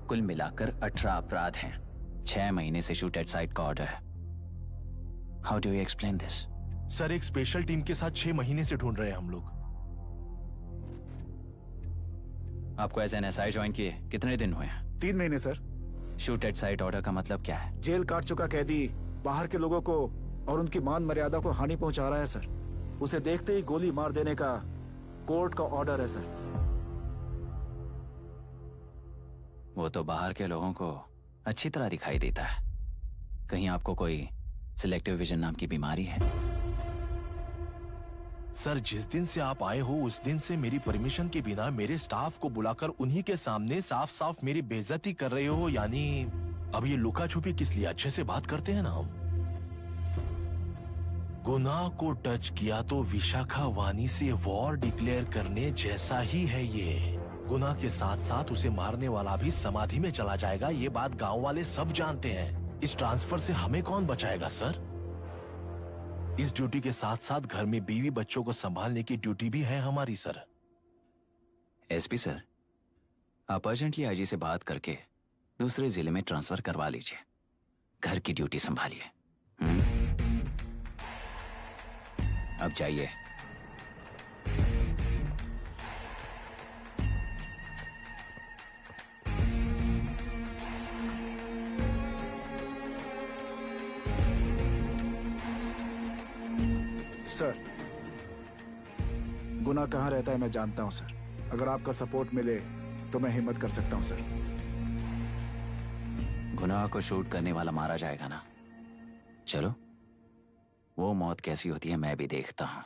कुल मिलाकर 18 अपराध हैं। 6 महीने से शूट एट साइट का ऑर्डर है। How do you explain this? Sir, एक स्पेशल टीम के साथ 6 महीने से ढूंढ रहे हैं हम लोग। आपको एज एन एसआई ज्वाइन किए कितने दिन हुए हैं? 3 महीने sir. Shoot at site order का मतलब क्या है? जेल काट चुका कैदी बाहर के लोगों को और उनकी मान मर्यादा को हानि पहुंचा रहा है सर। उसे देखते ही गोली मार देने का कोर्ट का ऑर्डर है सर। वो तो बाहर के लोगों को अच्छी तरह दिखाई देता है। कहीं आपको कोई सिलेक्टिव विजन नाम की बीमारी है? सर, जिस दिन से आप आए हो उस दिन से मेरी परमिशन के बिना मेरे स्टाफ को बुलाकर उन्हीं के सामने साफ साफ मेरी बेइज्जती कर रहे हो। यानी अब ये लुका छुपी किस लिए? अच्छे से बात करते हैं ना हम। गुनाह को टच किया तो विशाखा वानी से वॉर डिक्लेयर करने जैसा ही है ये। गुनाह के साथ साथ उसे मारने वाला भी समाधि में चला जाएगा, ये बात गांव वाले सब जानते हैं। इस ट्रांसफर से हमें कौन बचाएगा सर? इस ड्यूटी के साथ साथ घर में बीवी बच्चों को संभालने की ड्यूटी भी है हमारी सर। एसपी सर, आप अर्जेंटली आईजी से बात करके दूसरे जिले में ट्रांसफर करवा लीजिए। घर की ड्यूटी संभालिए। अब जाइए। सर, गुनाह कहाँ रहता है मैं जानता हूं सर। अगर आपका सपोर्ट मिले तो मैं हिम्मत कर सकता हूं सर। गुनाह को शूट करने वाला मारा जाएगा ना? चलो, वो मौत कैसी होती है मैं भी देखता हूं।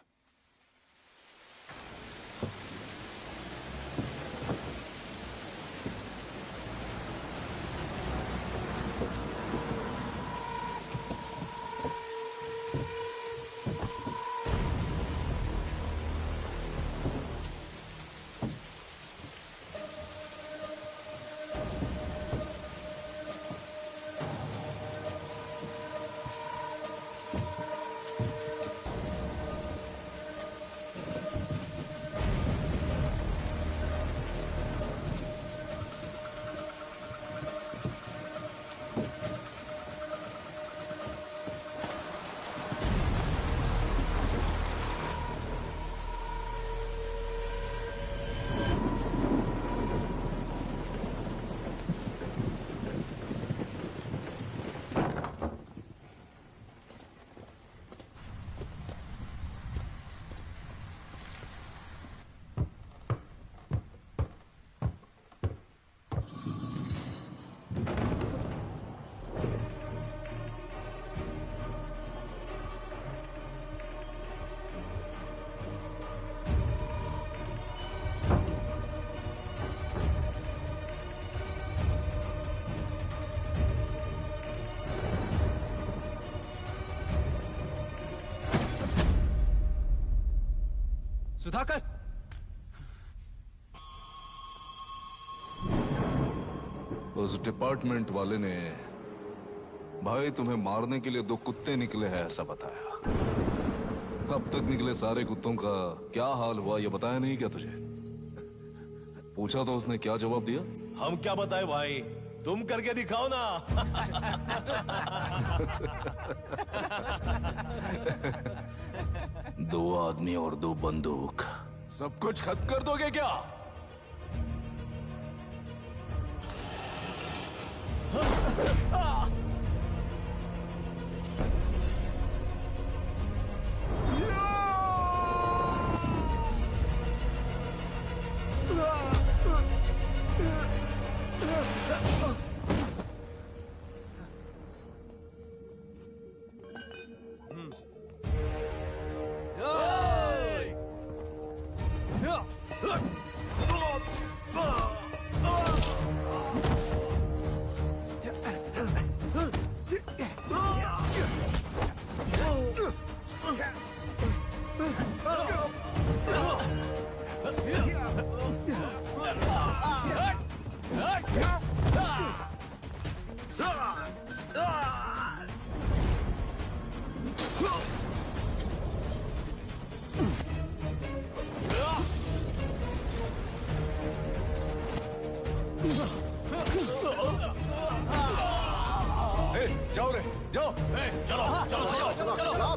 सुधाकर, उस डिपार्टमेंट वाले ने भाई तुम्हें मारने के लिए 2 कुत्ते निकले हैं ऐसा बताया। अब तक निकले सारे कुत्तों का क्या हाल हुआ ये बताया नहीं क्या तुझे? पूछा तो उसने क्या जवाब दिया? हम क्या बताए भाई, तुम करके दिखाओ ना। 2 आदमी और 2 बंदूक, सब कुछ खत्म कर दोगे क्या? जो चलो चलो चलो चलो चलो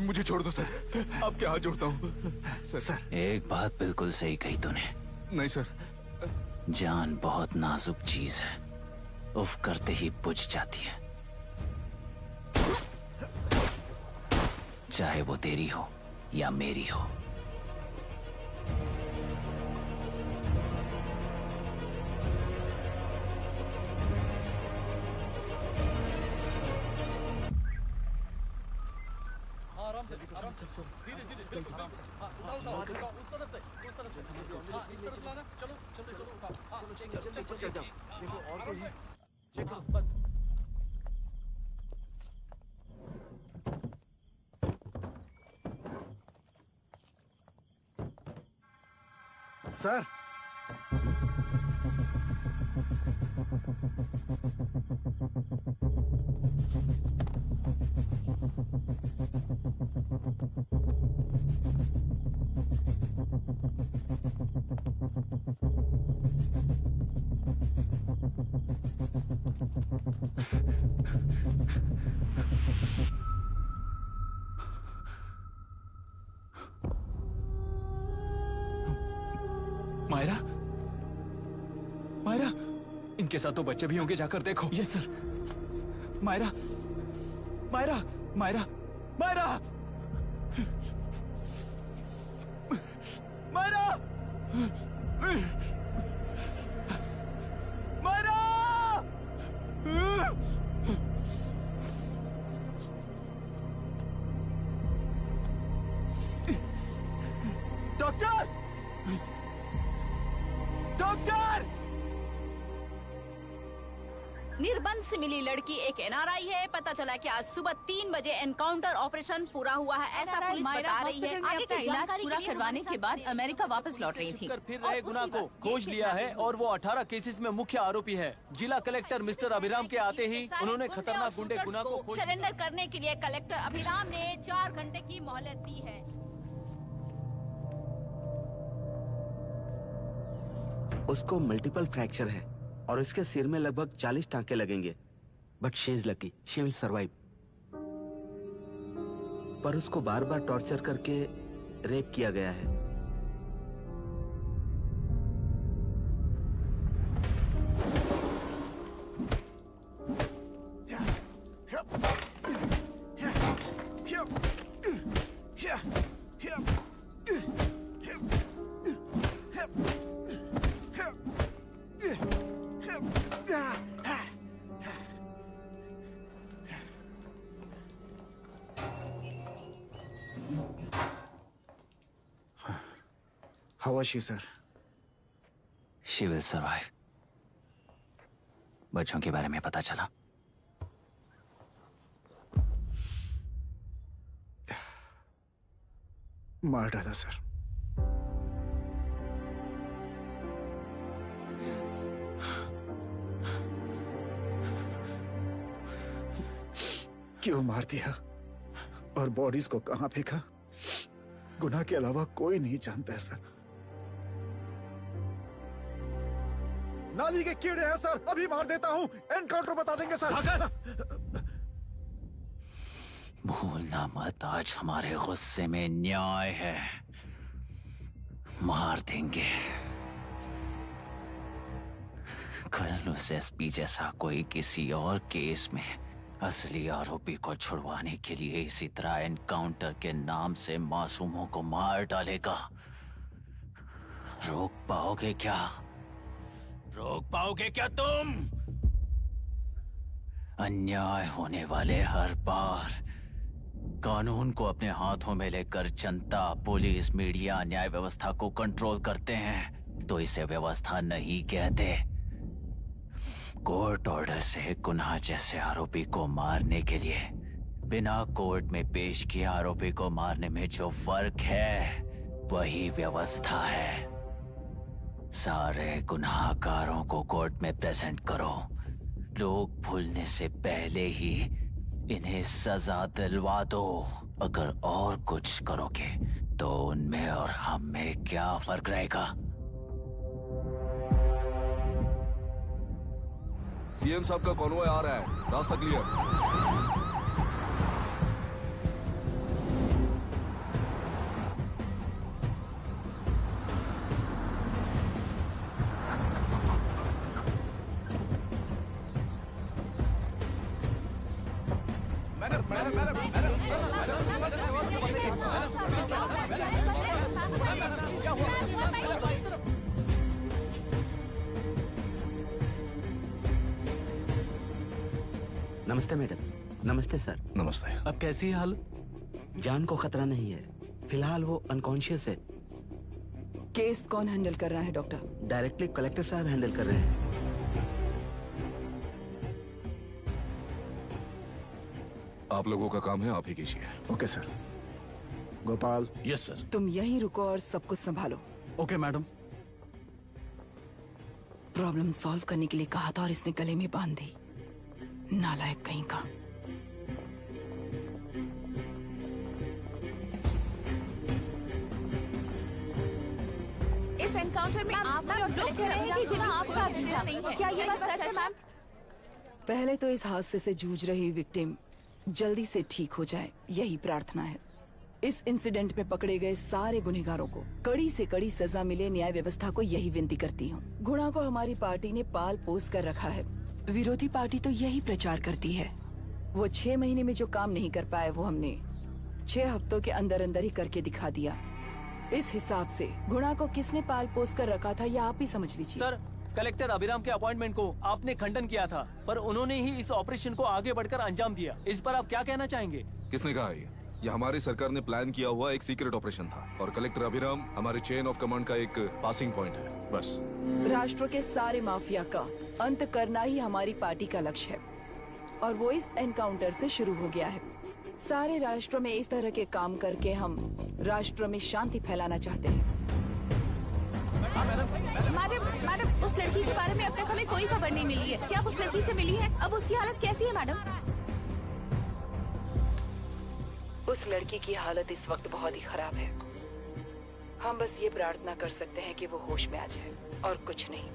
मुझे छोड़ दो सर, आपके हाथ जोड़ता हूँ सर। एक बात बिल्कुल सही कही तूने। नहीं सर। जान बहुत नाजुक चीज है, उफ करते ही बुझ जाती है, चाहे वो तेरी हो या मेरी हो। धीरे धीरे बिल्कुल आराम से। हाँ उठाओ उठाओ उस तरफ से हाँ इस तरफ लाना। चलो चलो चलो उठाओ। हाँ चलो जल्दी चल जाओ। देखो और कोई चेक करो बस। सर मायरा, मायरा, इनके साथ तो बच्चे भी होंगे, जाकर देखो। Yes sir. Myra, Myra, Myra, Myra, Myra, Myra, doctor, doctor! निर्बंध से मिली लड़की एक एनआरआई है। पता चला कि आज सुबह 3 बजे एनकाउंटर ऑपरेशन पूरा हुआ है, ऐसा पुलिस बता रही है। आगे की इलाज पूरा करवाने के बाद अमेरिका वापस लौट रही थी। फिर रहे गुनाह को खोज लिया है और वो 18 केसेस में मुख्य आरोपी है। जिला कलेक्टर मिस्टर अभिराम के आते ही उन्होंने खतरनाक गुंडे गुनाह को खोज सरेंडर करने के लिए कलेक्टर अभिराम ने 4 घंटे की मोहलत दी है। उसको मल्टीपल फ्रैक्चर है और इसके सिर में लगभग 40 टांके लगेंगे, but she is lucky, she will survive. पर उसको बार बार टॉर्चर करके रेप किया गया है। How was she, sir? She will survive. बच्चों के बारे में पता चला? मार डाला सर। क्यों मार दिया और बॉडीज को कहां फेंका, गुनाह के अलावा कोई नहीं जानता है सर। नाली के कीड़े हैं सर, अभी मार देता हूं, एनकाउंटर बता देंगे सर। भूलना मत, आज हमारे गुस्से में न्याय है, मार देंगे। कल उस एसपी जैसा कोई किसी और केस में असली आरोपी को छुड़वाने के लिए इसी तरह एनकाउंटर के नाम से मासूमों को मार डालेगा। रोक पाओगे क्या? रोक पाओगे क्या तुम? अन्याय होने वाले हर बार कानून को अपने हाथों में लेकर जनता, पुलिस, मीडिया, न्याय व्यवस्था को कंट्रोल करते हैं, तो इसे व्यवस्था नहीं कहते। कोर्ट ऑर्डर से गुनाह जैसे आरोपी को मारने के लिए बिना कोर्ट में पेश किए आरोपी को मारने में जो फर्क है वही व्यवस्था है। सारे गुनाहगारों को कोर्ट में प्रेजेंट करो, लोग भूलने से पहले ही इन्हें सजा दिलवा दो। अगर और कुछ करोगे तो उनमें और हम में क्या फर्क रहेगा? सीएम साहब का कॉन्वॉय आ रहा है, रास्ता क्लियर। नमस्ते मैडम। नमस्ते सर। नमस्ते। अब कैसी है हालत? जान को खतरा नहीं है, फिलहाल वो अनकॉन्शियस है। केस कौन हैंडल कर रहा है डॉक्टर? डायरेक्टली कलेक्टर साहब हैंडल कर रहे हैं। आप लोगों का काम है, आप ही कीजिए। Okay sir. Gopal. Yes sir. तुम यहीं रुको और सब कुछ संभालो। Okay madam. प्रॉब्लम सॉल्व करने के लिए कहा था और इसने गले में बांध दी, नालायक कहीं का। इस एनकाउंटर में आपने और लोग कह रहे हैं कि गुनाह आपका अभिनय नहीं है। क्या ये बात सच है मैम? पहले तो इस हादसे से जूझ रही विक्टिम जल्दी से ठीक हो जाए, यही प्रार्थना है। इस इंसिडेंट में पकड़े गए सारे गुनहगारों को कड़ी से कड़ी सजा मिले, न्याय व्यवस्था को यही विनती करती हूँ। गुणा को हमारी पार्टी ने पाल पोस कर रखा है, विरोधी पार्टी तो यही प्रचार करती है। वो 6 महीने में जो काम नहीं कर पाए वो हमने 6 हफ्तों के अंदर अंदर ही करके दिखा दिया। इस हिसाब से गुणा को किसने पाल पोस कर रखा था यह आप ही समझ लीजिए। सर, कलेक्टर अभिराम के अपॉइंटमेंट को आपने खंडन किया था, पर उन्होंने ही इस ऑपरेशन को आगे बढ़कर अंजाम दिया। इस पर आप क्या कहना चाहेंगे? किसने कहा ये हमारी सरकार ने प्लान किया हुआ एक सीक्रेट ऑपरेशन था और कलेक्टर अभिराम हमारे चेन ऑफ कमांड का एक पासिंग पॉइंट है, बस। राष्ट्र के सारे माफिया का अंत करना ही हमारी पार्टी का लक्ष्य है और वो इस एनकाउंटर से शुरू हो गया है। सारे राष्ट्र में इस तरह के काम करके हम राष्ट्र में शांति फैलाना चाहते हैं। मैडम, उस लड़की के बारे में अब तक हमें कोई खबर नहीं मिली है। क्या उस लड़की से मिली है? अब उसकी हालत कैसी है मैडम? उस लड़की की हालत इस वक्त बहुत ही खराब है। हम बस ये प्रार्थना कर सकते हैं कि वो होश में आ जाए और कुछ नहीं।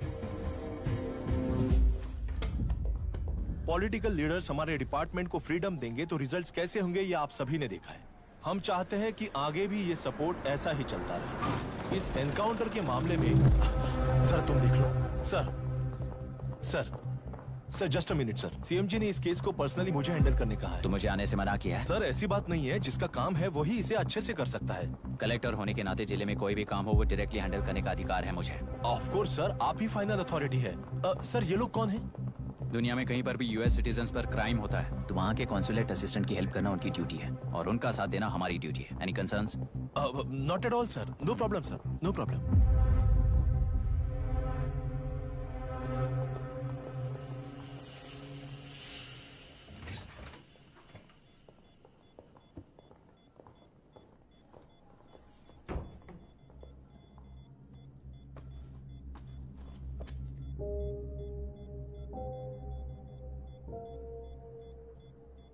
पॉलिटिकल लीडर्स हमारे डिपार्टमेंट को फ्रीडम देंगे तो रिजल्ट्स कैसे होंगे ये आप सभी ने देखा है। हम चाहते हैं कि आगे भी ये सपोर्ट ऐसा ही चलता रहे। इस एनकाउंटर के मामले में सर तुम देख लो। Sir just a minute sir. CM ji ने इस केस को पर्सनली मुझे हैंडल करने कहा है। तो मुझे आने से मना किया है? सर ऐसी बात नहीं है, जिसका काम है वही इसे अच्छे से कर सकता है। कलेक्टर होने के नाते जिले में कोई भी काम हो वो डायरेक्टली हैंडल करने का अधिकार है मुझे। ऑफ कोर्स सर, आप ही फाइनल अथॉरिटी है। सर ये लोग कौन है? दुनिया में कहीं पर भी यूएस सिटीजन्स पर क्राइम होता है तो वहाँ के कॉन्सुलेट असिस्टेंट की हेल्प करना उनकी ड्यूटी है और उनका साथ देना हमारी ड्यूटी है। Any concerns? Not at all sir, no problem sir, no problem.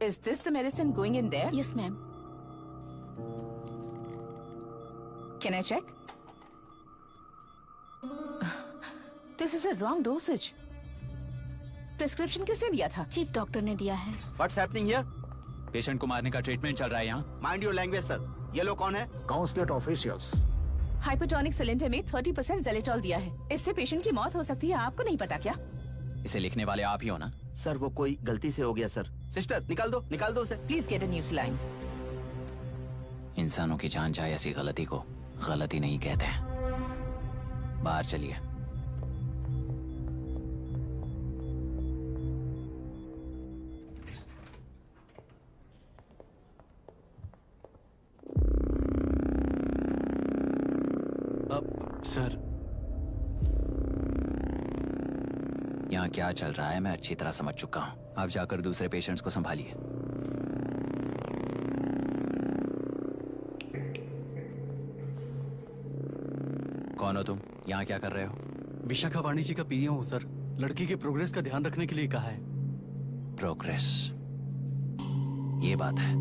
Is this the medicine going in there? Yes, ma'am. Can I check? This is a wrong dosage. Prescription किसने दिया था? चीफ डॉक्टर ने दिया है। What's happening here? Patient को मारने का treatment चल रहा है यहाँ। Mind your language, sir. ये लोग कौन है? Consulate officials. हाइपोटोनिक सिलेंडर में 30% जेलेटॉल दिया है। इससे पेशेंट की मौत हो सकती है, आपको नहीं पता क्या? इसे लिखने वाले आप ही हो ना? सर वो कोई गलती से हो गया सर। सिस्टर निकाल दो उसे। Please get a new saline. इंसानों की जान जाए ऐसी गलती को गलती नहीं कहते हैं। बाहर चलिए। सर यहाँ क्या चल रहा है मैं अच्छी तरह समझ चुका हूँ। आप जाकर दूसरे पेशेंट्स को संभालिए। कौन हो तुम? यहाँ क्या कर रहे हो? विशाखा वाणी जी का पीए हूँ सर। लड़की के प्रोग्रेस का ध्यान रखने के लिए कहा है। प्रोग्रेस, ये बात है।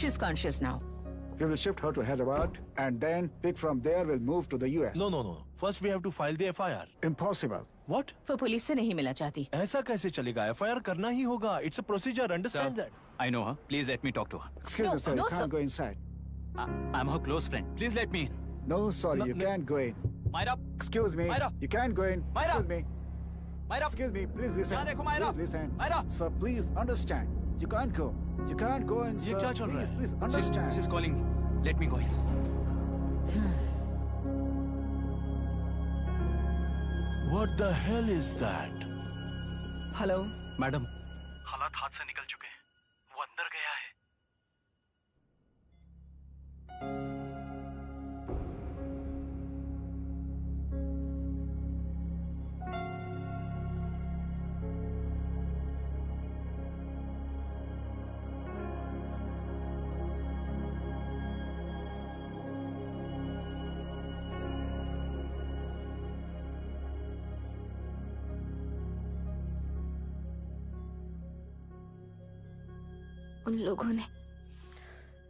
She's conscious now. We will shift her to Hyderabad and then pick from there. We'll move to the US. No. First we have to file the FIR. Impossible. What? वो पुलिस से नहीं मिलना चाहती। ऐसा कैसे चलेगा? FIR करना ही होगा. It's a procedure. Understand that? I know her. Please let me talk to her. Excuse me, sir. You can't go inside. I'm her close friend. Please let me in. No, sorry, you can't go in. Myra. Excuse me. Myra. You can't go in. Myra. Excuse me. Myra. Excuse me. Please listen. यहाँ देखो Myra. Please listen. Myra. Sir, please understand. You can't go. You can't go in, sir. ये क्या चल रहा है? Please understand. She's calling me. Let me go in. What the hell is that? Hello madam, हालात हाथ से निकल चुके हैं। वो अंदर गया है। उन लोगों ने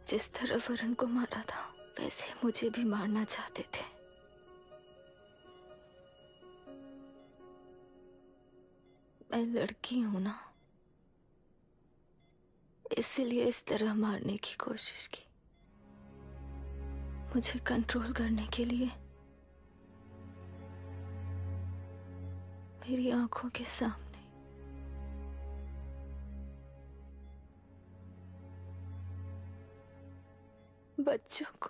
जिस तरह वरुण को मारा था वैसे मुझे भी मारना चाहते थे। मैं लड़की हूं ना, इसलिए इस तरह मारने की कोशिश की। मुझे कंट्रोल करने के लिए मेरी आंखों के सामने बच्चों को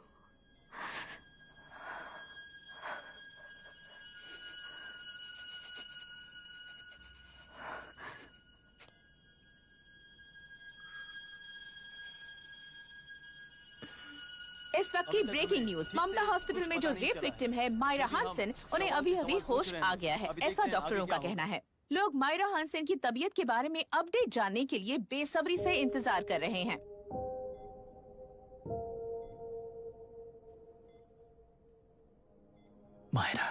इस वक्त की ब्रेकिंग न्यूज। ममता हॉस्पिटल में जो रेप विक्टिम है मायरा हानसन, उन्हें अभी अभी होश आ गया है, ऐसा डॉक्टरों का कहना है। लोग मायरा हानसन की तबीयत के बारे में अपडेट जानने के लिए बेसब्री से इंतजार कर रहे हैं। मायरा,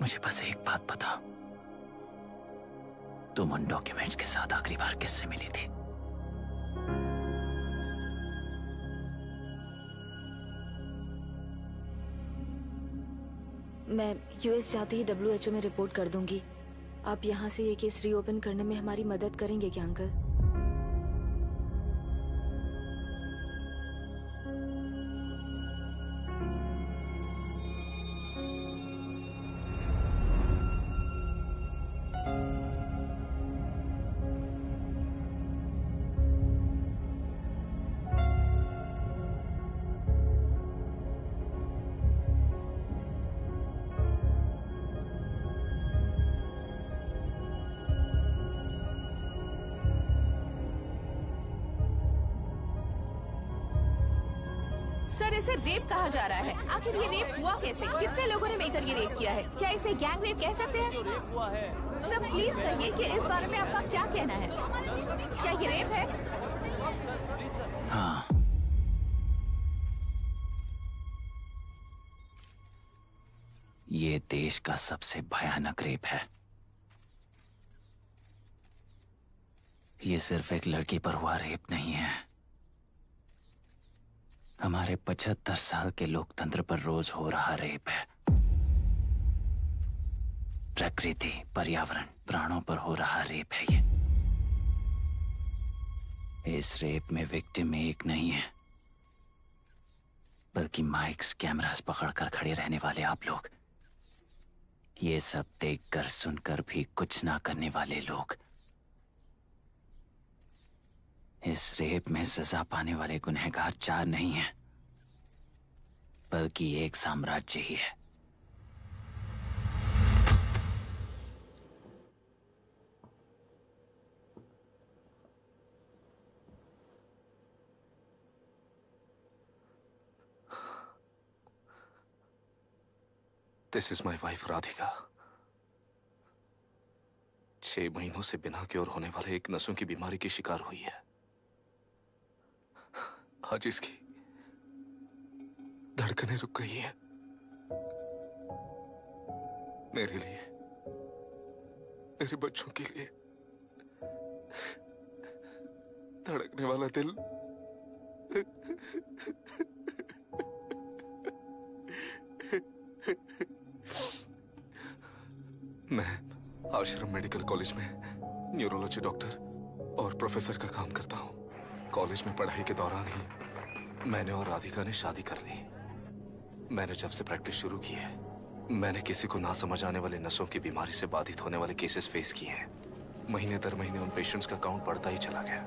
मुझे बस एक बात बता, तुम उन डॉक्यूमेंट्स के साथ आखिरी बार किससे मिली थी? मैं यूएस जाते ही WHO में रिपोर्ट कर दूंगी। आप यहाँ से ये केस रीओपन करने में हमारी मदद करेंगे क्या अंकल? सर, इसे रेप कहा जा रहा है। आखिर ये रेप हुआ कैसे? कितने लोगों ने मिलकर ये रेप किया है? क्या इसे गैंग रेप कह सकते हैं? सर प्लीज कहिए कि इस बारे में आपका क्या कहना है? क्या ये रेप है? हाँ, ये देश का सबसे भयानक रेप है। ये सिर्फ एक लड़की पर हुआ रेप नहीं है, हमारे 75 साल के लोकतंत्र पर रोज हो रहा रेप है। प्रकृति, पर्यावरण, प्राणों पर हो रहा रेप है ये। इस रेप में विक्टिम एक नहीं है, बल्कि माइक्स, कैमरास पकड़कर खड़े रहने वाले आप लोग। ये सब देखकर सुनकर भी कुछ ना करने वाले लोग। इस रेप में सजा पाने वाले गुनहगार 4 नहीं हैं, बल्कि एक साम्राज्य ही है। This is my wife Radhika. 6 महीनों से बिना क्योर होने वाले एक नसों की बीमारी की शिकार हुई है। आज इसकी धड़कनें रुक गई हैं। मेरे लिए, मेरे बच्चों के लिए धड़कने वाला दिल मैं आश्रम मेडिकल कॉलेज में न्यूरोलॉजी डॉक्टर और प्रोफेसर का काम करता हूं। कॉलेज में पढ़ाई के दौरान ही मैंने और राधिका ने शादी कर ली। मैंने जब से प्रैक्टिस शुरू की है, मैंने किसी को ना समझ आने वाले नसों की बीमारी से बाधित होने वाले केसेस फेस किए हैं। महीने दर महीने उन पेशेंट्स का काउंट बढ़ता ही चला गया।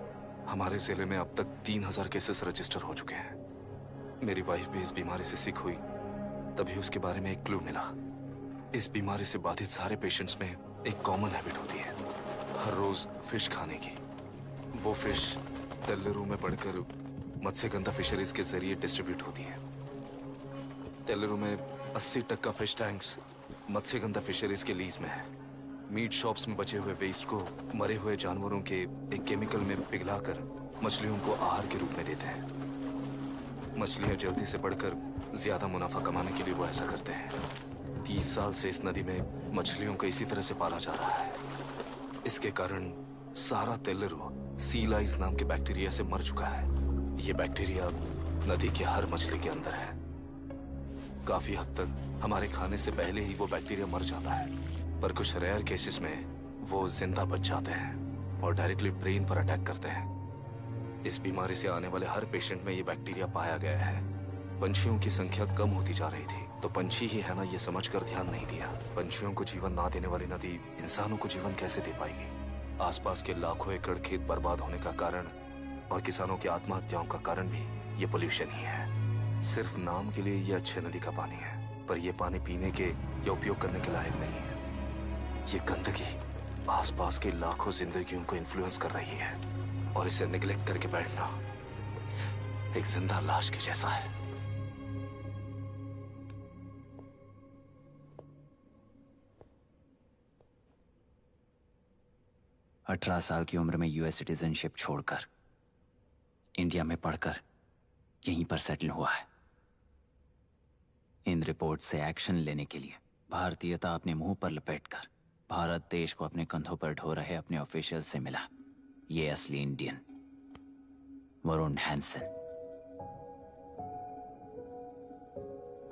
हमारे जिले में अब तक 3000 केसेस रजिस्टर हो चुके हैं। मेरी वाइफ भी इस बीमारी से सिक हुई, तभी उसके बारे में एक क्लू मिला। इस बीमारी से बाधित सारे पेशेंट्स में एक कॉमन हैबिट होती है, हर रोज फिश खाने की। वो फिश तेल्लेरू में बढ़कर मत्स्यगंधा फिशरीज के जरिए डिस्ट्रीब्यूट होती है। तेल्लेरू में 80% फिश टैंक्स मत्स्यगंधा फिशरीज के लीज में है। मीट शॉप्स में बचे हुए वेस्ट को मरे हुए जानवरों के एक केमिकल में पिघलाकर मछलियों को आहार के रूप में देते हैं। मछलियां जल्दी से बढ़कर ज्यादा मुनाफा कमाने के लिए वो ऐसा करते हैं। 30 साल से इस नदी में मछलियों को इसी तरह से पाला जा रहा है। इसके कारण सारा तेल्लेरू सी लाइज नाम के बैक्टीरिया से मर चुका है। ये बैक्टीरिया नदी के हर मछली के अंदर है। काफी हद तक हमारे खाने से पहले ही वो बैक्टीरिया मर जाता है, पर कुछ रेयर केसेस में वो जिंदा बच जाते हैं और डायरेक्टली ब्रेन पर अटैक करते हैं। इस बीमारी से आने वाले हर पेशेंट में ये बैक्टीरिया पाया गया है। पंछियों की संख्या कम होती जा रही थी, तो पंछी ही है ना ये समझकर ध्यान नहीं दिया। पंछियों को जीवन ना देने वाली नदी इंसानों को जीवन कैसे दे पाएगी? आसपास के लाखों एकड़ खेत बर्बाद होने का कारण और किसानों की आत्महत्याओं का कारण भी ये पोल्यूशन ही है। सिर्फ नाम के लिए ये अच्छे नदी का पानी है, पर ये पानी पीने के या उपयोग करने के लायक नहीं है। ये गंदगी आसपास के लाखों जिंदगियों को इन्फ्लुएंस कर रही है और इसे निगलेक्ट करके बैठना एक जिंदा लाश के जैसा है। अठारह साल की उम्र में यूएस सिटीजनशिप छोड़कर इंडिया में पढ़कर यहीं पर सेटल हुआ है। इन रिपोर्ट से एक्शन लेने के लिए भारतीयता अपने मुंह पर लपेटकर भारत देश को अपने कंधों पर ढो रहे अपने ऑफिशियल से मिला ये असली इंडियन वरुण हैंसन।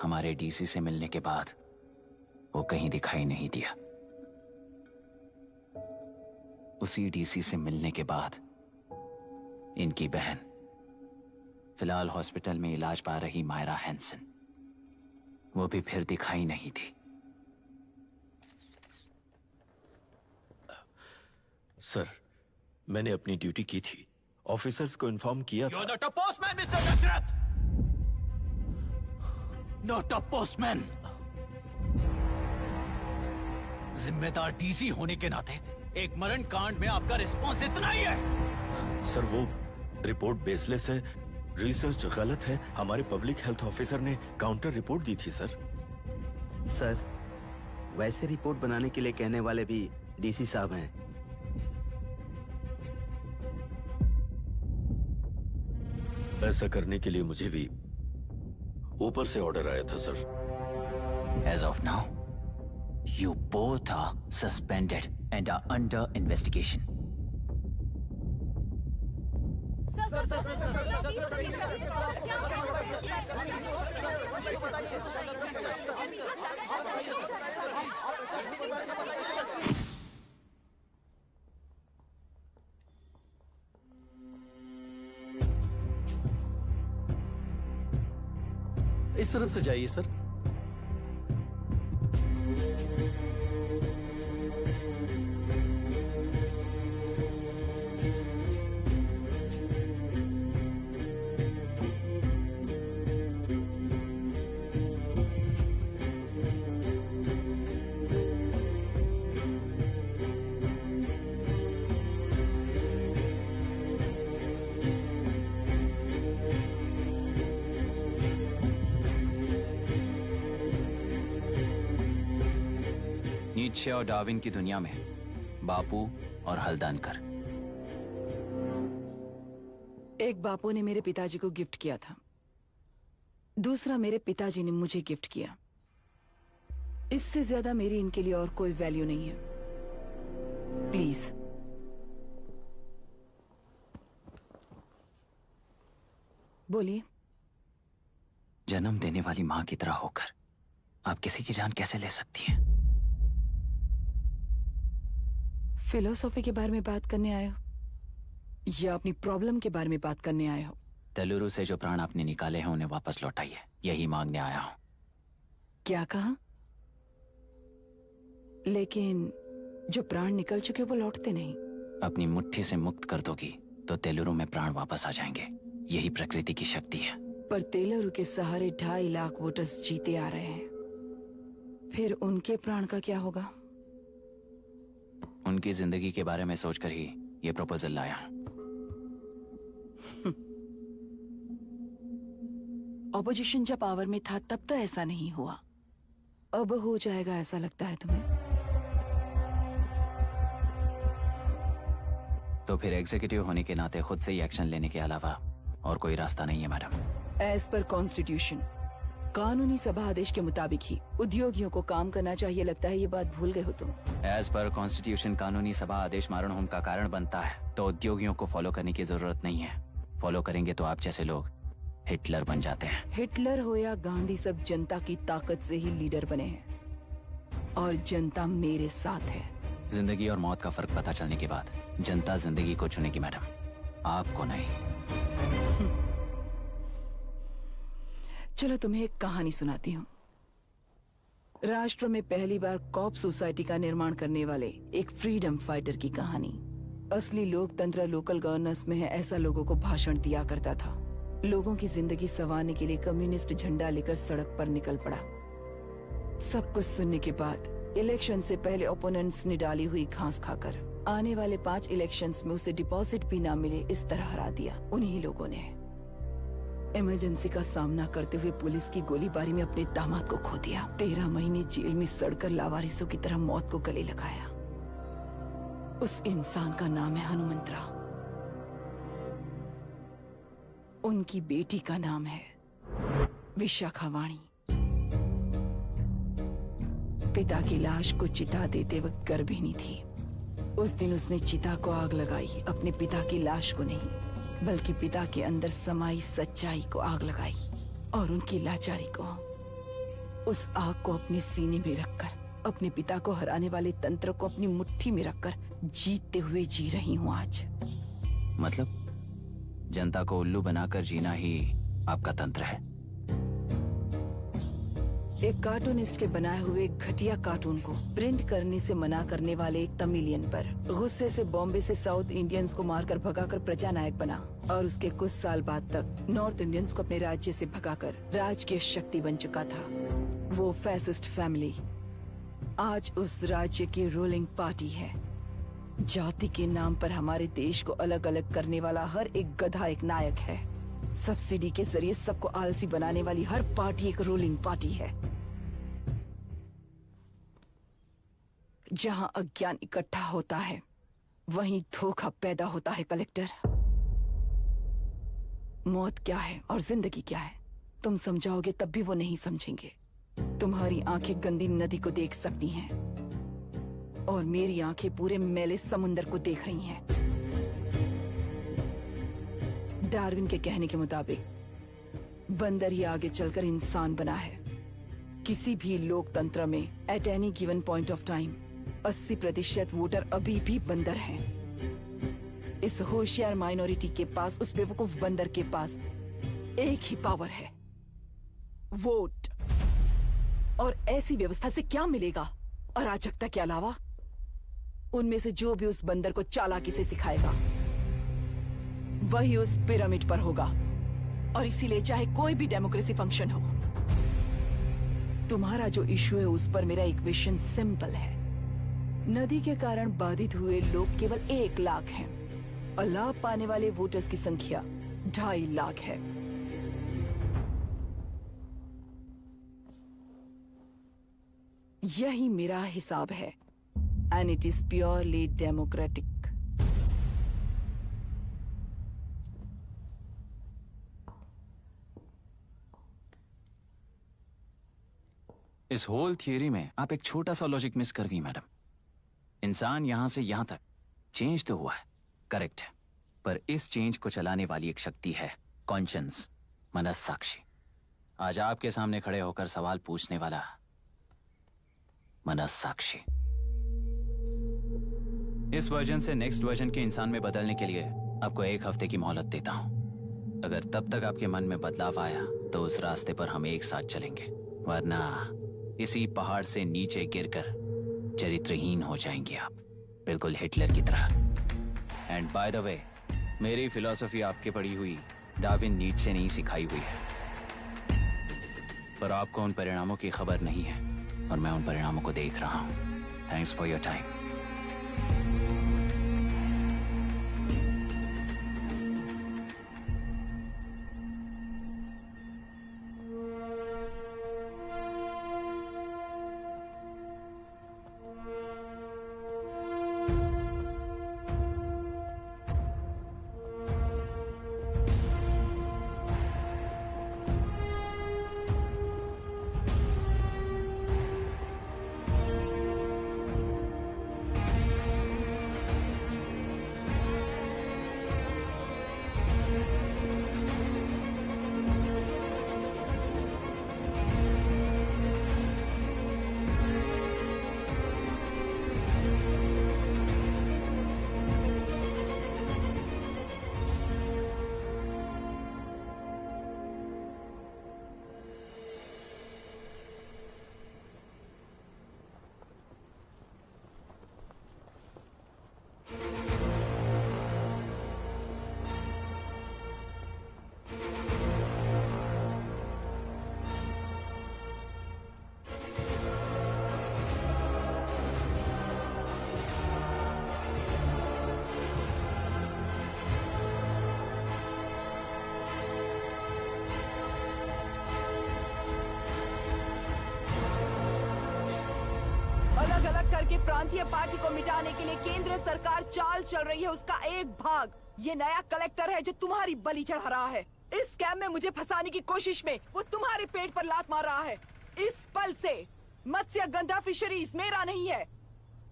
हमारे डीसी से मिलने के बाद वो कहीं दिखाई नहीं दिया। उसी डीसी से मिलने के बाद इनकी बहन, फिलहाल हॉस्पिटल में इलाज पा रही मायरा हैंसन, वो भी फिर दिखाई नहीं थी। सर, मैंने अपनी ड्यूटी की थी, ऑफिसर्स को इन्फॉर्म किया था। You're not a postman, Mr. Dashrath! Not a postman! जिम्मेदार डीसी होने के नाते एक मरण कांड में आपका रिस्पॉन्स इतना ही है। सर, वो रिपोर्ट बेसलेस है, रिसर्च गलत है। हमारे पब्लिक हेल्थ ऑफिसर ने काउंटर रिपोर्ट दी थी सर। सर, वैसे रिपोर्ट बनाने के लिए कहने वाले भी डीसी साहब हैं। ऐसा करने के लिए मुझे भी ऊपर से ऑर्डर आया था sir. As of now, you both are suspended and are under investigation. इस तरफ से जाइए सर। नीत्शे और डार्विन की दुनिया में बापू और हल्दानकर। एक बापू ने मेरे पिताजी को गिफ्ट किया था, दूसरा मेरे पिताजी ने मुझे गिफ्ट किया। इससे ज्यादा मेरी इनके लिए और कोई वैल्यू नहीं है। प्लीज बोलिए। जन्म देने वाली मां की तरह होकर आप किसी की जान कैसे ले सकती हैं? फिलोसॉफी के बारे में बात करने आए हो या अपनी प्रॉब्लम के बारे में बात करने आए हो? तेलुरु से जो प्राण आपने निकाले हैं उन्हें वापस लौटाइए, यही मांगने आया हूं। क्या कहा? लेकिन जो प्राण निकल चुके वो लौटते नहीं। अपनी मुट्ठी से मुक्त कर दोगी तो तेलुरु में प्राण वापस आ जाएंगे, यही प्रकृति की शक्ति है। पर तेलुरु के सहारे 2.5 लाख वोटर्स जीते आ रहे हैं, फिर उनके प्राण का क्या होगा? उनकी जिंदगी के बारे में सोचकर ही ये प्रपोजल लाया हूं। ऑपोजिशन जब पावर में था तब तो ऐसा नहीं हुआ, अब हो जाएगा ऐसा लगता है तुम्हें? तो फिर एग्जीक्यूटिव होने के नाते खुद से ही एक्शन लेने के अलावा और कोई रास्ता नहीं है मैडम। एज पर कॉन्स्टिट्यूशन, कानूनी सभा आदेश के मुताबिक ही उद्योगियों को काम करना चाहिए। लगता है ये बात भूल गए हो तुम। एज पर कॉन्स्टिट्यूशन कानूनी सभा आदेश मारण होम का कारण बनता है, तो उद्योगियों को फॉलो करने की जरूरत नहीं है। फॉलो करेंगे तो आप जैसे लोग हिटलर बन जाते हैं। हिटलर हो या गांधी, सब जनता की ताकत से ही लीडर बने हैं और जनता मेरे साथ है। जिंदगी और मौत का फर्क पता चलने के बाद जनता जिंदगी को चुनेगी मैडम, आपको नहीं। चलो तुम्हें एक कहानी सुनाती हूँ। राष्ट्र में पहली बार कॉप सोसाइटी का निर्माण करने वाले एक फ्रीडम फाइटर की कहानी। असली लोकतंत्र लोकल गवर्नेंस में है, ऐसा लोगों को भाषण दिया करता था। लोगों की जिंदगी संवारने के लिए कम्युनिस्ट झंडा लेकर सड़क पर निकल पड़ा। सब कुछ सुनने के बाद इलेक्शन से पहले ओपोनेंट्स ने डाली हुई घास खाकर आने वाले 5 इलेक्शंस में उसे डिपॉजिट भी ना मिले, इस तरह हरा दिया उन्हीं लोगों ने। इमरजेंसी का सामना करते हुए पुलिस की गोलीबारी में अपने दामाद को खो दिया। 13 महीने जेल में सड़कर लावारिसों की तरह मौत को गले लगाया। उस इंसान का नाम है हनुमंतरा। उनकी बेटी का नाम है विशाखावाणी। पिता की लाश को चिता देते वक्त गर्भिणी थी। उस दिन उसने चिता को आग लगाई, अपने पिता की लाश को नहीं बल्कि पिता के अंदर समाई सच्चाई को आग लगाई और उनकी लाचारी को। उस आग को अपने सीने में रखकर अपने पिता को हराने वाले तंत्र को अपनी मुट्ठी में रखकर जीतते हुए जी रही हूँ आज। मतलब जनता को उल्लू बनाकर जीना ही आपका तंत्र है? एक कार्टूनिस्ट के बनाए हुए घटिया कार्टून को प्रिंट करने से मना करने वाले एक तमिलियन पर गुस्से से बॉम्बे से साउथ इंडियंस को मारकर भगाकर प्रजानायक बना और उसके कुछ साल बाद तक नॉर्थ इंडियंस को अपने राज्य से भगाकर राजकीय शक्ति बन चुका था। वो फैसिस्ट फैमिली आज उस राज्य की रूलिंग पार्टी है। जाति के नाम पर हमारे देश को अलग अलग करने वाला हर एक गधा एक नायक है। सब्सिडी के जरिए सबको आलसी बनाने वाली हर पार्टी एक रूलिंग पार्टी है। जहां अज्ञान इकट्ठा होता है वहीं धोखा पैदा होता है। कलेक्टर, मौत क्या है और जिंदगी क्या है तुम समझाओगे तब भी वो नहीं समझेंगे। तुम्हारी आंखें गंदी नदी को देख सकती हैं और मेरी आंखें पूरे मैले समुंदर को देख रही हैं। डार्विन के कहने के मुताबिक बंदर ही आगे चलकर इंसान बना है। किसी भी लोकतंत्र में at any given point of time 80% voter अभी भी बंदर हैं। इस होशियार माइनॉरिटी के पास, उस बेवकूफ बंदर के पास एक ही पावर है, वोट। और ऐसी व्यवस्था से क्या मिलेगा अराजकता के अलावा? उनमें से जो भी उस बंदर को चालाकी से सिखाएगा वही उस पिरामिड पर होगा। और इसीलिए चाहे कोई भी डेमोक्रेसी फंक्शन हो, तुम्हारा जो इशू है उस पर मेरा इक्वेशन सिंपल है। नदी के कारण बाधित हुए लोग केवल 1 लाख हैं और लाभ पाने वाले वोटर्स की संख्या 2.5 लाख है। यही मेरा हिसाब है and it is purely democratic. इस होल थियरी में आप एक छोटा सा लॉजिक मिस कर गई मैडम। इंसान यहां से यहां तक चेंज तो हुआ है, करेक्ट है, पर इस चेंज को चलाने वाली एक शक्ति है, कॉन्शियंस, मनस्साक्षी। आज आपके सामने खड़े होकर सवाल पूछने वाला मनस्साक्षी। इस वर्जन से नेक्स्ट वर्जन के इंसान में बदलने के लिए आपको 1 हफ्ते की मोहलत देता हूं। अगर तब तक आपके मन में बदलाव आया तो उस रास्ते पर हम एक साथ चलेंगे, वरना इसी पहाड़ से नीचे गिरकर चरित्रहीन हो जाएंगे आप, बिल्कुल हिटलर की तरह। एंड बाय द वे, मेरी फिलॉसफी आपके पढ़ी हुई डार्विन नीचे नहीं सिखाई हुई है, पर आपको उन परिणामों की खबर नहीं है और मैं उन परिणामों को देख रहा हूं। Thanks for your time. करके प्रांतीय पार्टी को मिटाने के लिए केंद्र सरकार चाल चल रही है। उसका एक भाग ये नया कलेक्टर है जो तुम्हारी बलि चढ़ा रहा है। इस स्कैम में मुझे फंसाने की कोशिश में वो तुम्हारे पेट पर लात मार रहा है। इस पल से मत्स्य गंधा फिशरीज मेरा नहीं है,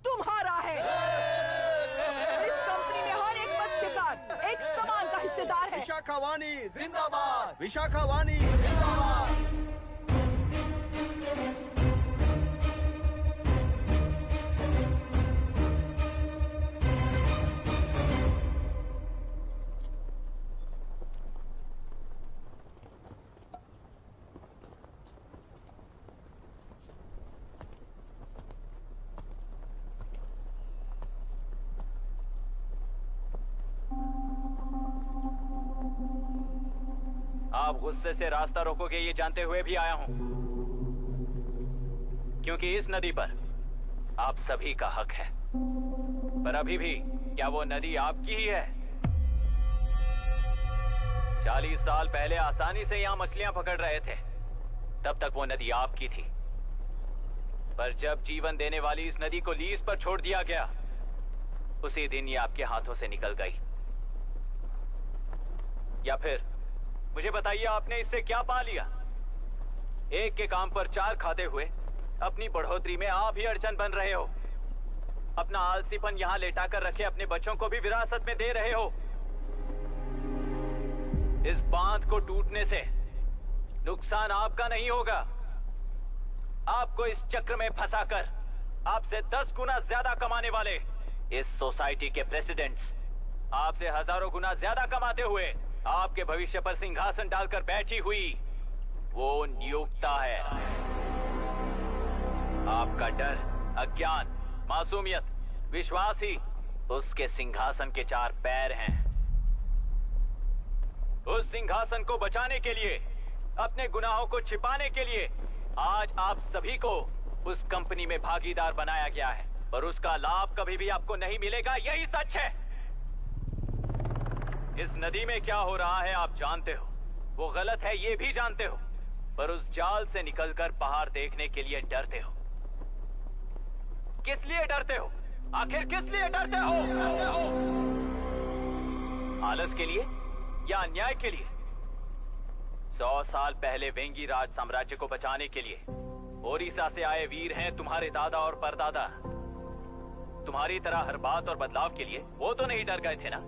तुम्हारा है। इस कंपनी में हर एक मत्स्यकार एक समान का हिस्सेदार है। विशाखावाणी जिंदाबाद, विशाखावाणी जिंदाबाद। आप गुस्से से रास्ता रोकोगे ये जानते हुए भी आया हूं, क्योंकि इस नदी पर आप सभी का हक है। पर अभी भी क्या वो नदी आपकी ही है? 40 साल पहले आसानी से यहां मछलियां पकड़ रहे थे, तब तक वो नदी आपकी थी। पर जब जीवन देने वाली इस नदी को लीज पर छोड़ दिया गया, उसी दिन ये आपके हाथों से निकल गई। या फिर मुझे बताइए, आपने इससे क्या पा लिया? एक के काम पर 4 खाते हुए अपनी बढ़ोतरी में आप ही अड़चन बन रहे हो। अपना आलसीपन यहां लेटा कर रखे अपने बच्चों को भी विरासत में दे रहे हो। इस बांध को टूटने से नुकसान आपका नहीं होगा, आपको इस चक्र में फंसाकर आपसे 10 गुना ज्यादा कमाने वाले इस सोसाइटी के प्रेसिडेंट्स आपसे हजारों गुना ज्यादा कमाते हुए आपके भविष्य पर सिंहासन डालकर बैठी हुई वो नियोक्ता है। आपका डर, अज्ञान, मासूमियत, विश्वास ही उसके सिंहासन के 4 पैर हैं। उस सिंहासन को बचाने के लिए, अपने गुनाहों को छिपाने के लिए आज आप सभी को उस कंपनी में भागीदार बनाया गया है, और उसका लाभ कभी भी आपको नहीं मिलेगा। यही सच है। इस नदी में क्या हो रहा है आप जानते हो, वो गलत है ये भी जानते हो, पर उस जाल से निकलकर बाहर देखने के लिए डरते हो। किस लिए डरते हो? आखिर किस लिए डरते हो? आलस के लिए या अन्याय के लिए? 100 साल पहले वेंगी राज साम्राज्य को बचाने के लिए ओडिशा से आए वीर हैं तुम्हारे दादा और परदादा। तुम्हारी तरह हर बात और बदलाव के लिए वो तो नहीं डर गए थे ना।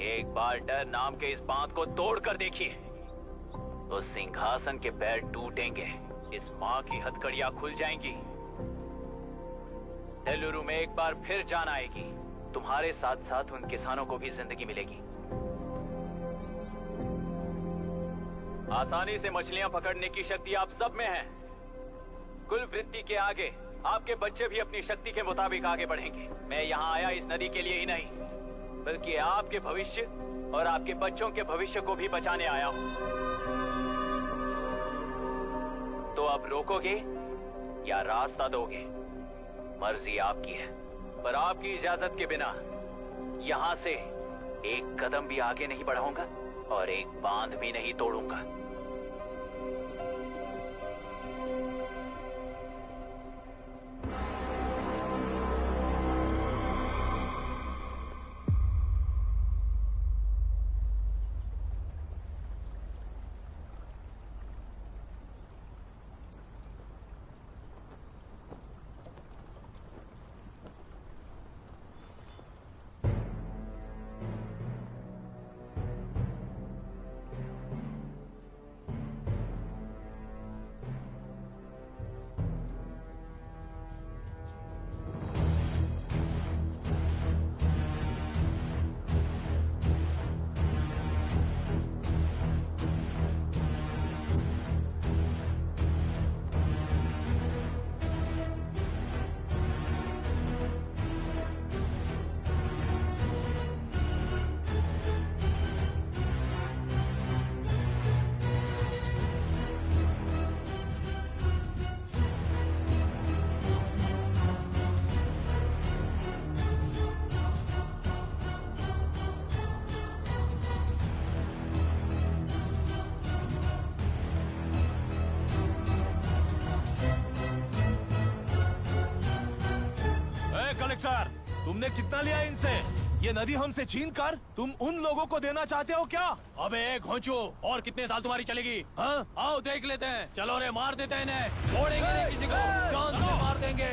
एक बार डर नाम के इस बांध को तोड़ कर देखिए, तो सिंहासन के पैर टूटेंगे, इस मां की हथकड़ियां खुल जाएंगी। तेलुरु में एक बार फिर जान आएगी, तुम्हारे साथ साथ उन किसानों को भी जिंदगी मिलेगी। आसानी से मछलियां पकड़ने की शक्ति आप सब में है। कुल वृत्ति के आगे आपके बच्चे भी अपनी शक्ति के मुताबिक आगे बढ़ेंगे। मैं यहाँ आया इस नदी के लिए ही नहीं, बल्कि आपके भविष्य और आपके बच्चों के भविष्य को भी बचाने आया हूँ। तो अब रोकोगे या रास्ता दोगे, मर्जी आपकी है, पर आपकी इजाजत के बिना यहाँ से एक कदम भी आगे नहीं बढ़ाऊंगा और एक बांध भी नहीं तोड़ूंगा। कलेक्टर, तुमने कितना लिया इनसे? ये नदी हमसे छीन कर तुम उन लोगों को देना चाहते हो क्या? अबे घोंचो, और कितने साल तुम्हारी चलेगी? हाँ, आओ देख लेते हैं। चलो रे, मार देते हैं इन्हें। छोड़ेंगे नहीं किसी को, जान से मार देंगे।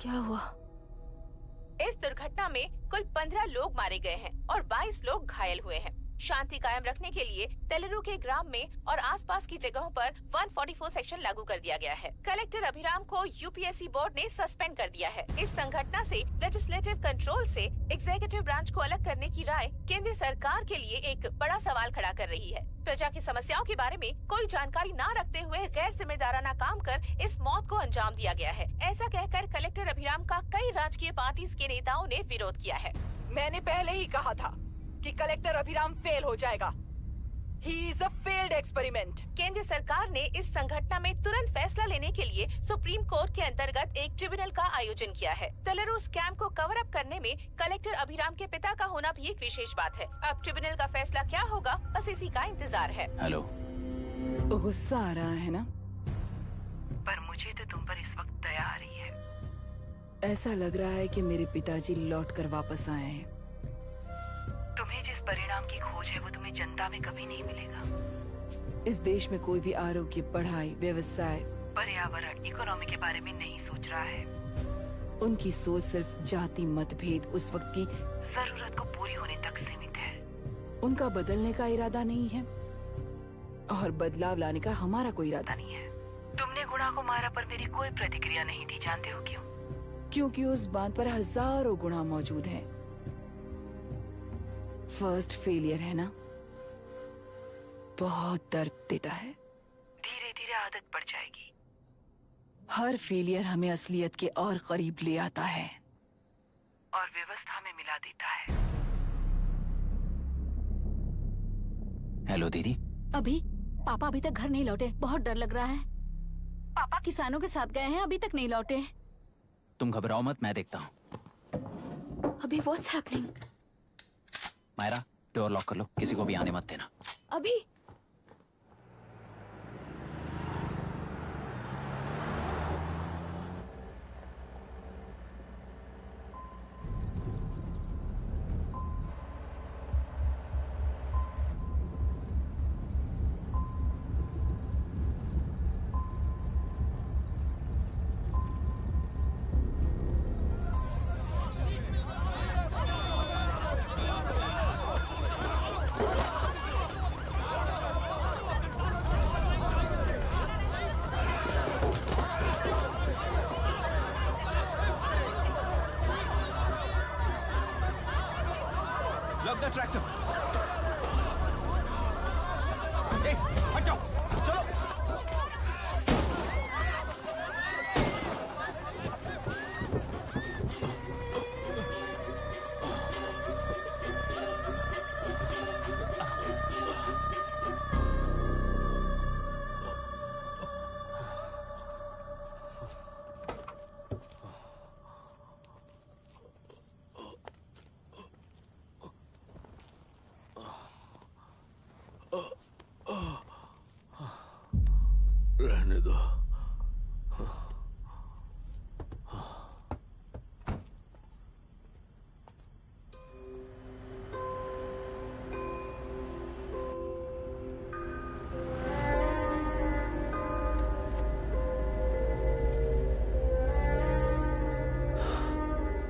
क्या हुआ? इस दुर्घटना में कुल 15 लोग मारे गए हैं और 22 लोग घायल हुए हैं। शांति कायम रखने के लिए तेलुरु के ग्राम में और आसपास की जगहों पर 144 सेक्शन लागू कर दिया गया है। कलेक्टर अभिराम को यूपीएससी बोर्ड ने सस्पेंड कर दिया है। इस संघटना से लेजिस्लेटिव कंट्रोल से एग्जीक्यूटिव ब्रांच को अलग करने की राय केंद्र सरकार के लिए एक बड़ा सवाल खड़ा कर रही है। प्रजा की समस्याओं के बारे में कोई जानकारी न रखते हुए गैर जिम्मेदाराना काम कर इस मौत को अंजाम दिया गया है। ऐसा कहकर कलेक्टर अभिराम का कई राजकीय पार्टी के नेताओं ने विरोध किया है। मैंने पहले ही कहा था कि कलेक्टर अभिराम फेल हो जाएगा। He is a failed experiment. केंद्र सरकार ने इस संघटना में तुरंत फैसला लेने के लिए सुप्रीम कोर्ट के अंतर्गत एक ट्रिब्यूनल का आयोजन किया है। तेलुरु स्कैम को कवर अप करने में कलेक्टर अभिराम के पिता का होना भी एक विशेष बात है। अब ट्रिब्यूनल का फैसला क्या होगा, बस इसी का इंतजार है। हेलो, गुस्सा आ रहा है ना? पर मुझे तो तुम पर इस वक्त दया आ रही है। ऐसा लग रहा है कि मेरे पिताजी लौट कर वापस आए हैं। तुम्हें जिस परिणाम की खोज है वो तुम्हें जनता में कभी नहीं मिलेगा। इस देश में कोई भी आरोग्य, पढ़ाई, व्यवसाय, पर्यावरण, इकोनॉमी के बारे में नहीं सोच रहा है। उनकी सोच सिर्फ जाति मतभेद उस वक्त की जरूरत को पूरी होने तक सीमित है। उनका बदलने का इरादा नहीं है और बदलाव लाने का हमारा कोई इरादा नहीं है। तुमने गुणा को मारा पर मेरी कोई प्रतिक्रिया नहीं थी, जानते हो क्यों? क्योंकि उस बात पर हजारों गुणा मौजूद हैं। फर्स्ट फेलियर है ना, बहुत दर्द देता है। धीरे धीरे आदत पड़ जाएगी। हर फेलियर हमें असलियत के और करीब ले आता है और व्यवस्था में मिला देता है। हेलो दीदी। अभी पापा अभी तक घर नहीं लौटे, बहुत डर लग रहा है। पापा किसानों के साथ गए हैं, अभी तक नहीं लौटे। तुम घबराओ मत, मैं देखता हूँ। अभी what's happening? Myra, door lock कर लो, किसी को भी आने मत देना। अभी Lock the tractor. Hey, हट जाओ, चलो। रहने दो।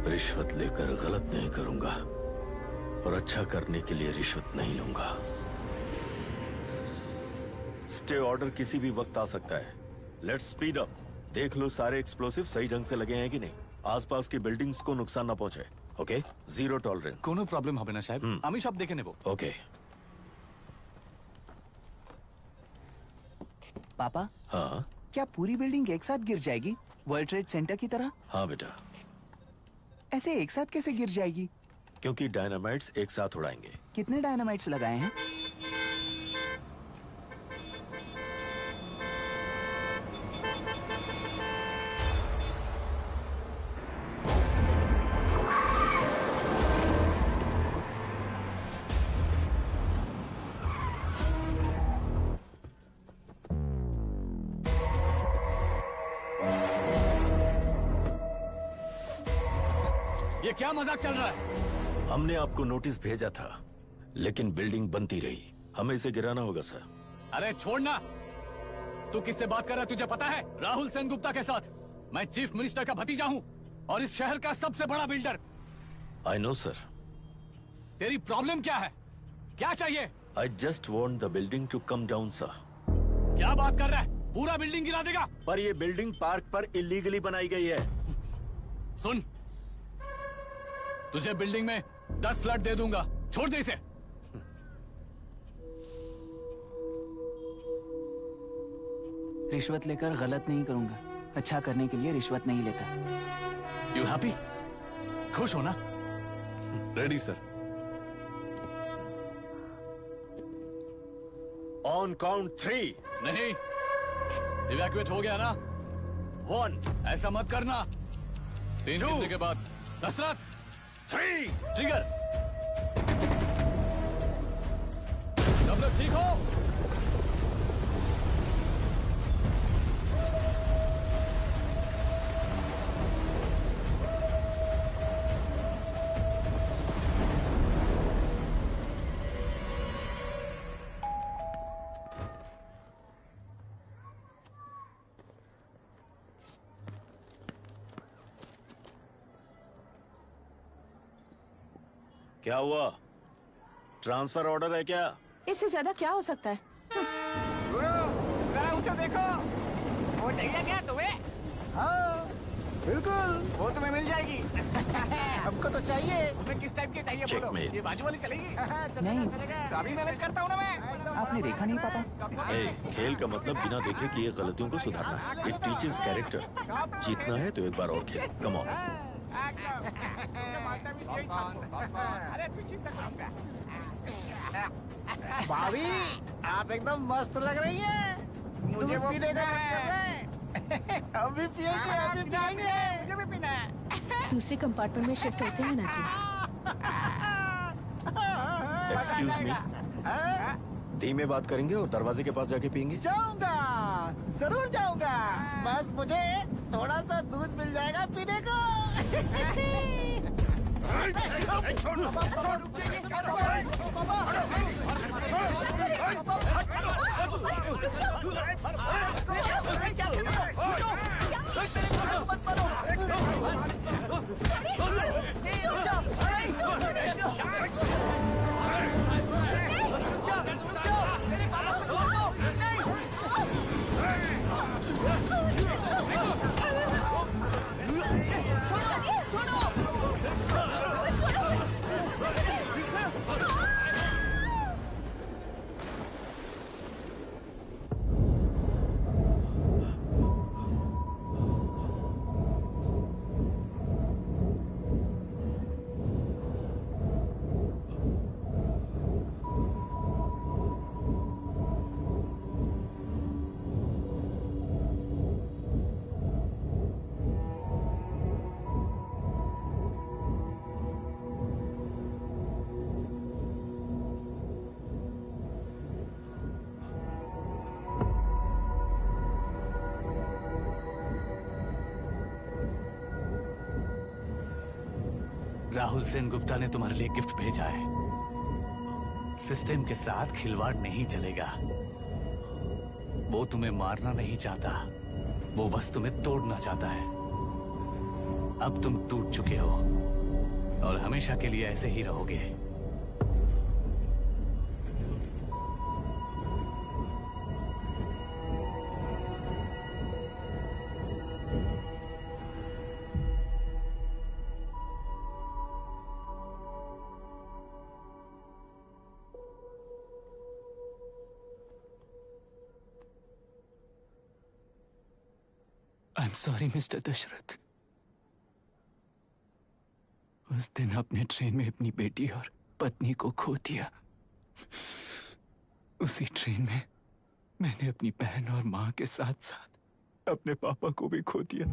रिश्वत लेकर गलत नहीं करूंगा और अच्छा करने के लिए रिश्वत नहीं लूंगा। स्टे ऑर्डर किसी भी वक्त आ सकता है। Let's speed up. देख लो सारे एक्सप्लोसिव सही ढंग से लगे हैं कि नहीं। आसपास की बिल्डिंग्स को नुकसान ना पहुंचे। Okay, zero tolerance. कोनो प्रॉब्लम হবে না সাহেব, আমি সব দেখে নেব। ओके। पापा, हाँ क्या पूरी बिल्डिंग एक साथ गिर जाएगी, वर्ल्ड ट्रेड सेंटर की तरह? हाँ बेटा। ऐसे एक साथ कैसे गिर जाएगी? क्योंकि डायनामाइट्स एक साथ उड़ाएंगे। कितने डायनामाइट्स लगाए हैं? ये क्या मजाक चल रहा है? हमने आपको नोटिस भेजा था, लेकिन बिल्डिंग बनती रही। हमें इसे गिराना होगा सर। अरे छोड़ना। तू किससे बात कर रहा है तुझे पता है? राहुल सेनगुप्ता के साथ। मैं चीफ मिनिस्टर का भतीजा हूँ। और इस शहर का सबसे बड़ा बिल्डर। I know sir. तेरी प्रॉब्लम क्या है? क्या चाहिए? I just want the building to come down sir. क्या बात कर रहा है? पूरा बिल्डिंग गिरा देगा? पर ये बिल्डिंग पार्क पर इलीगली बनाई गई है। सुन, तुझे बिल्डिंग में 10 फ्लैट दे दूंगा, छोड़ दे इसे। रिश्वत लेकर गलत नहीं करूंगा। अच्छा करने के लिए रिश्वत नहीं लेता। You happy? खुश हो ना? Ready sir. On count 3। नहीं, इवैक्यूएट हो गया ना? 1। ऐसा मत करना। 3 गिनने के बाद दशरथ 3 ट्रिगर। सब लोग ठीक हो? क्या हुआ? ट्रांसफर ऑर्डर है क्या? इससे ज्यादा क्या हो सकता है? जरा उसे देखो, वो चाहिए क्या तुम्हें? हाँ बिल्कुल, वो तुम्हें मिल जाएगी। हमको तो चाहिए। तुम्हें किस टाइप की चाहिए बोलो? Checkmate। ये बाजू वाली चलेगी? नहीं। तो अभी मैनेज करता हूँ ना मैं। आपने देखा नहीं पाता? खेल का मतलब बिना देखे किए गलतियों को सुधारना है। It teaches character. जीतना है तो एक बार और खेल। Come on. अरे तू चिंता मत कर। भाभी, आप एकदम मस्त लग रही हैं। मुझे वो पीने का मन कर रहा है। अभी पिएंगे, अभी पिएंगे। मुझे भी पीना है। दूसरे कंपार्टमेंट में शिफ्ट होते हैं ना जी। Excuse me. धीमे बात करेंगे और दरवाजे के पास जाके पियेंगे। जाऊंगा, जरूर जाऊंगा। बस मुझे थोड़ा सा दूध मिल जाएगा पीने को। राहुल सेन गुप्ता ने तुम्हारे लिए गिफ्ट भेजा है। सिस्टम के साथ खिलवाड़ नहीं चलेगा। वो तुम्हें मारना नहीं चाहता, वो बस तुम्हें तोड़ना चाहता है। अब तुम टूट चुके हो और हमेशा के लिए ऐसे ही रहोगे। I'm sorry, mister Dasharath. उस दिन अपने ट्रेन में अपनी बेटी और पत्नी को खो दिया। उसी ट्रेन में मैंने अपनी बहन और माँ के साथ साथ अपने पापा को भी खो दिया।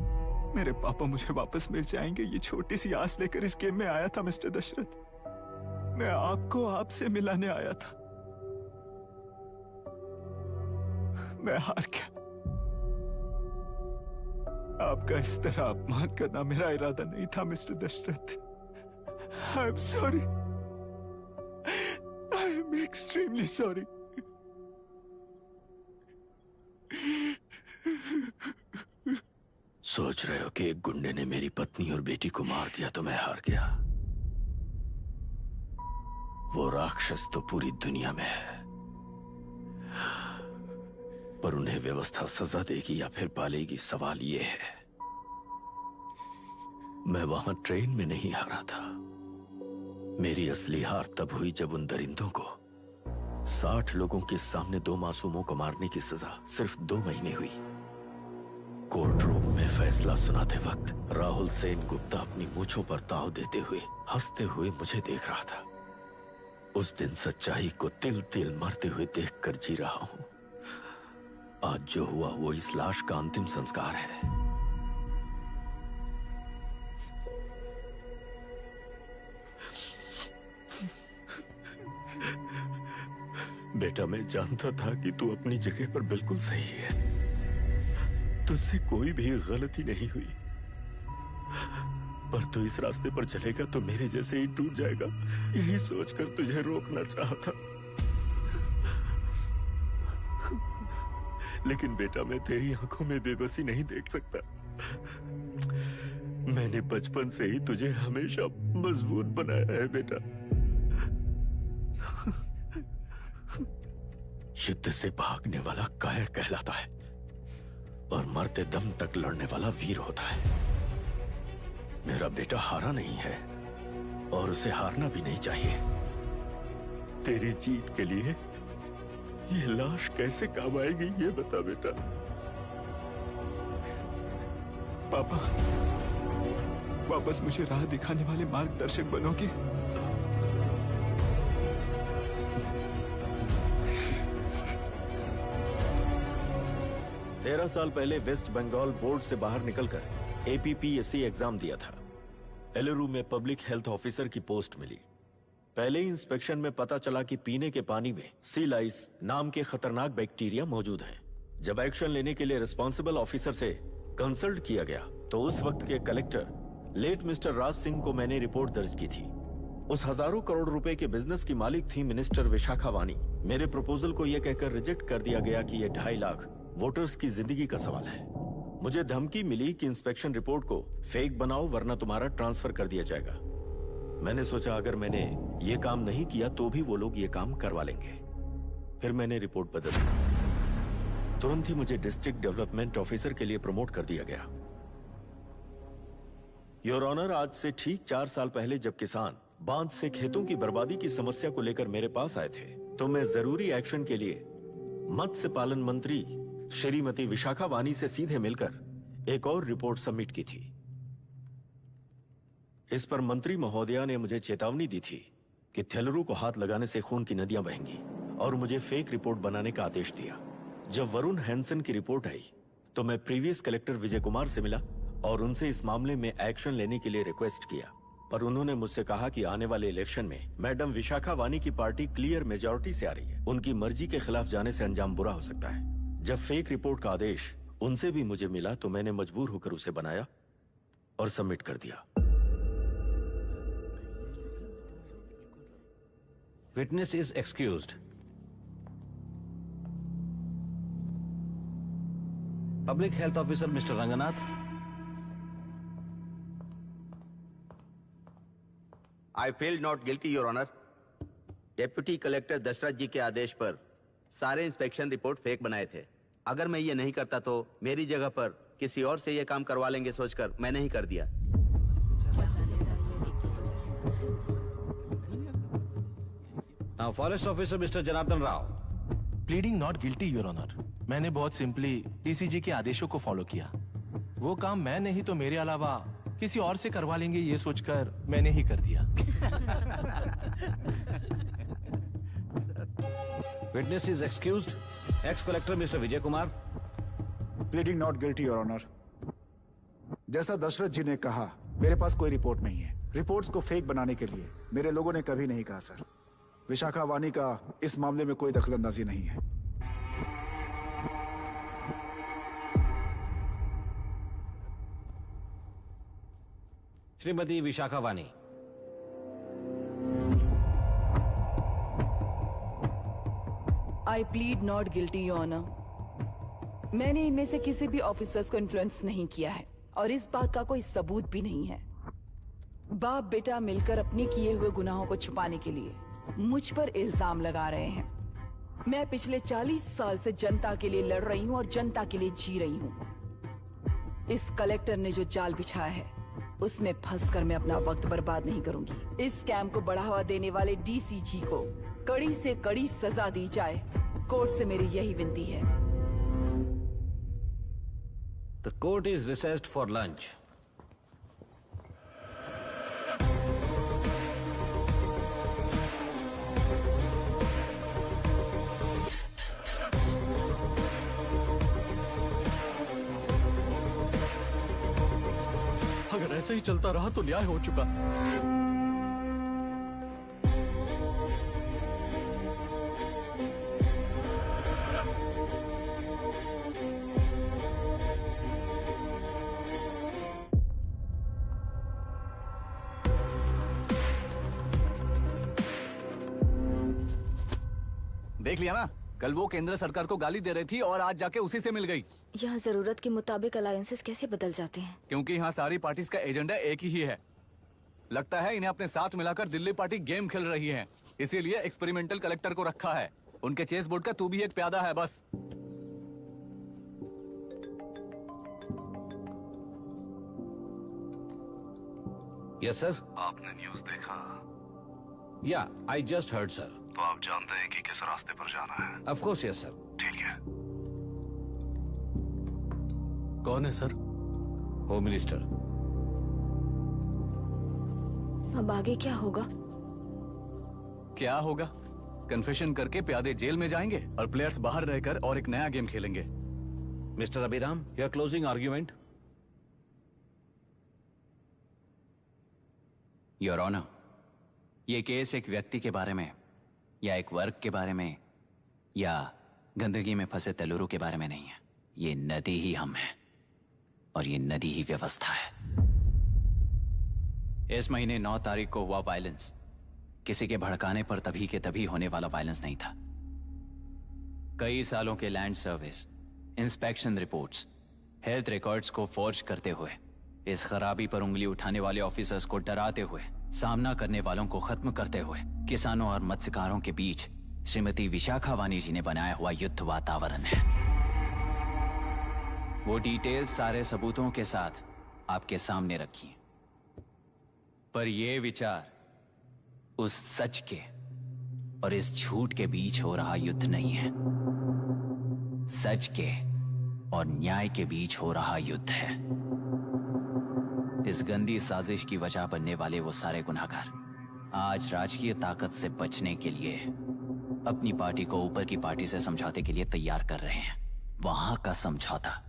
मेरे पापा मुझे वापस मिल जाएंगे, ये छोटी सी आस लेकर इस गेम में आया था मिस्टर दशरथ। मैं आपको आपसे मिलाने आया था। मैं हार गया। आपका इस तरह अपमान करना मेरा इरादा नहीं था mister Dasharath. I am sorry. I am extremely sorry. सोच रहे हो कि एक गुंडे ने मेरी पत्नी और बेटी को मार दिया तो मैं हार गया? वो राक्षस तो पूरी दुनिया में है, पर उन्हें व्यवस्था सजा देगी या फिर पालेगी, सवाल ये है। मैं वहां ट्रेन में नहीं हारा था। मेरी असली हार तब हुई जब उन दरिंदों को 60 लोगों के सामने 2 मासूमों को मारने की सजा सिर्फ 2 महीने हुई। कोर्ट रूम में फैसला सुनाते वक्त राहुल सेन गुप्ता अपनी मूंछों पर ताव देते हुए हंसते हुए मुझे देख रहा था। उस दिन सच्चाई को तिल तिल मरते हुए देखकर जी रहा हूं। आज जो हुआ वो इस लाश का अंतिम संस्कार है। बेटा, मैं जानता था कि तू अपनी जगह पर बिल्कुल सही है। तुझसे कोई भी गलती नहीं हुई, पर तू इस रास्ते पर चलेगा तो मेरे जैसे ही टूट जाएगा, यही सोचकर तुझे रोकना चाहा था। लेकिन बेटा, मैं तेरी आंखों में बेबसी नहीं देख सकता। मैंने बचपन से ही तुझे हमेशा मजबूत बनाया है बेटा। युद्ध से भागने वाला कायर कहलाता है और मरते दम तक लड़ने वाला वीर होता है। मेरा बेटा हारा नहीं है और उसे हारना भी नहीं चाहिए। तेरी जीत के लिए ये लाश कैसे काम आएगी, ये बता बेटा। पापा, वापस मुझे राह दिखाने वाले मार्गदर्शक बनोगे? 13 साल पहले वेस्ट बंगाल बोर्ड से बाहर निकलकर APPSC एग्जाम दिया था। एलुरु में पब्लिक हेल्थ ऑफिसर की पोस्ट मिली। पहले ही इंस्पेक्शन में पता चला कि पीने के पानी में सी लाइस नाम के खतरनाक बैक्टीरिया मौजूद हैं। जब एक्शन लेने के लिए रिस्पॉन्सिबल ऑफिसर से कंसल्ट किया गया तो उस वक्त के collector late mister Raj Singh को मैंने रिपोर्ट दर्ज की थी। उस हजारों करोड़ रुपए के बिजनेस की मालिक थी मिनिस्टर विशाखा वानी। मेरे प्रपोजल को यह कहकर रिजेक्ट कर दिया गया कि यह 2.5 लाख वोटर्स की जिंदगी का सवाल है। मुझे धमकी मिली कि इंस्पेक्शन रिपोर्ट को फेक बनाओ वरना तुम्हारा ट्रांसफर कर दिया जाएगा। मैंने सोचा अगर मैंने ये काम नहीं किया तो भी वो लोग ये काम करवा लेंगे। फिर मैंने रिपोर्ट बदल दी। तुरंत ही मुझे डिस्ट्रिक्ट डेवलपमेंट ऑफिसर के लिए प्रमोट कर दिया गया। योर ऑनर, आज से ठीक 4 साल पहले जब किसान बांध से खेतों की बर्बादी की समस्या को लेकर मेरे पास आए थे तो मैं जरूरी एक्शन के लिए मत्स्य पालन मंत्री श्रीमती विशाखा वानी से सीधे मिलकर एक और रिपोर्ट सबमिट की थी। इस पर मंत्री महोदया ने मुझे चेतावनी दी थी कि थेलरू को हाथ लगाने से खून की नदियां बहेंगी और मुझे फेक रिपोर्ट बनाने का आदेश दिया। जब वरुण हैंसन की रिपोर्ट आई तो मैं प्रीवियस कलेक्टर विजय कुमार से मिला और उनसे इस मामले में एक्शन लेने के लिए रिक्वेस्ट किया, पर उन्होंने मुझसे कहा कि आने वाले इलेक्शन में मैडम विशाखा वानी की पार्टी क्लियर मेजॉरिटी से आ रही है। उनकी मर्जी के खिलाफ जाने से अंजाम बुरा हो सकता है। जब फेक रिपोर्ट का आदेश उनसे भी मुझे मिला तो मैंने मजबूर होकर उसे बनाया और सबमिट कर दिया। Witness is excused. Public health officer mister Ranganath. I feel not guilty your honour. Deputy collector Dashrath ji के आदेश पर सारे इंस्पेक्शन रिपोर्ट फेक बनाए थे। अगर मैं ये नहीं करता तो मेरी जगह पर किसी और से ये काम करवा लेंगे सोचकर मैंने ही कर दिया। Now forest officer mister Janardhan Rao. Pleading not guilty your honour. मैंने बहुत सिंपली डीसीजी के आदेशों को फॉलो किया। वो काम मैं नहीं तो मेरे अलावा किसी और से करवा लेंगे ये सोचकर मैंने ही कर दिया। Witness is excused. Ex collector mister Vijay Kumar. Pleading not guilty your honour. जैसा दशरथ जी ने कहा, मेरे पास कोई रिपोर्ट नहीं है। रिपोर्ट्स को फेक बनाने के लिए मेरे लोगों ने कभी नहीं कहा सर। विशाखा वानी का इस मामले में कोई दखलंदाजी नहीं है। Shrimati Vishakha Wani. I plead not guilty your honour. मैंने इनमें से किसी भी ऑफिसर्स को इन्फ्लुएंस नहीं किया है। और इस बात का कोई सबूत भी नहीं है। बाप बेटा मिलकर अपने किए हुए गुनाहों को छुपाने के लिए मुझ पर इल्जाम लगा रहे हैं। मैं पिछले 40 साल से जनता के लिए लड़ रही हूँ और जनता के लिए जी रही हूँ। इस कलेक्टर ने जो जाल बिछाया है उसमें फंसकर मैं अपना वक्त बर्बाद नहीं करूंगी। इस स्कैम को बढ़ावा देने वाले डीसीजी को कड़ी से कड़ी सजा दी जाए, कोर्ट से मेरी यही विनती है। The court is recessed for lunch. अगर ऐसे ही चलता रहा तो न्याय हो चुका। देख लिया ना, कल वो केंद्र सरकार को गाली दे रही थी और आज जाके उसी से मिल गई। यहाँ जरूरत के मुताबिक अलायंसेस कैसे बदल जाते हैं? क्योंकि यहाँ सारी पार्टीज का एजेंडा एक ही है। लगता है इन्हें अपने साथ मिलाकर दिल्ली पार्टी गेम खेल रही है, इसीलिए एक्सपेरिमेंटल कलेक्टर को रखा है। उनके चेस बोर्ड का तू भी एक प्यादा है बस। Yes sir. आपने न्यूज़ देखा? या आई जस्ट हर्ड सर। तो आप जानते हैं कि किस रास्ते पर जाना है? Of course yes sir. ठीक है। कौन है सर? Home minister. अब आगे क्या होगा? क्या होगा? कन्फेशन करके प्यादे जेल में जाएंगे और प्लेयर्स बाहर रहकर और एक नया गेम खेलेंगे। Mister Abhiram, your closing argument. Your honour, ये केस एक व्यक्ति के बारे में या एक वर्ग के बारे में या गंदगी में फंसे तेलुरु के बारे में नहीं है। ये नदी ही हम हैं और ये नदी ही व्यवस्था है। इस महीने 9 तारीख को हुआ वायलेंस किसी के भड़काने पर तभी के तभी होने वाला वायलेंस नहीं था। कई सालों के land service, inspection reports, health records को फोर्ज करते हुए, इस खराबी पर उंगली उठाने वाले ऑफिसर्स को डराते हुए, सामना करने वालों को खत्म करते हुए किसानों और मत्स्यकारों के बीच श्रीमती विशाखा वानी जी ने बनाया हुआ युद्ध वातावरण है। वो डिटेल्स सारे सबूतों के साथ आपके सामने रखी। पर ये विचार उस सच के और इस झूठ के बीच हो रहा युद्ध नहीं है, सच के और न्याय के बीच हो रहा युद्ध है। इस गंदी साजिश की वजह बनने वाले वो सारे गुनहगार आज राजकीय ताकत से बचने के लिए अपनी पार्टी को ऊपर की पार्टी से समझौते के लिए तैयार कर रहे हैं। वहां का समझौता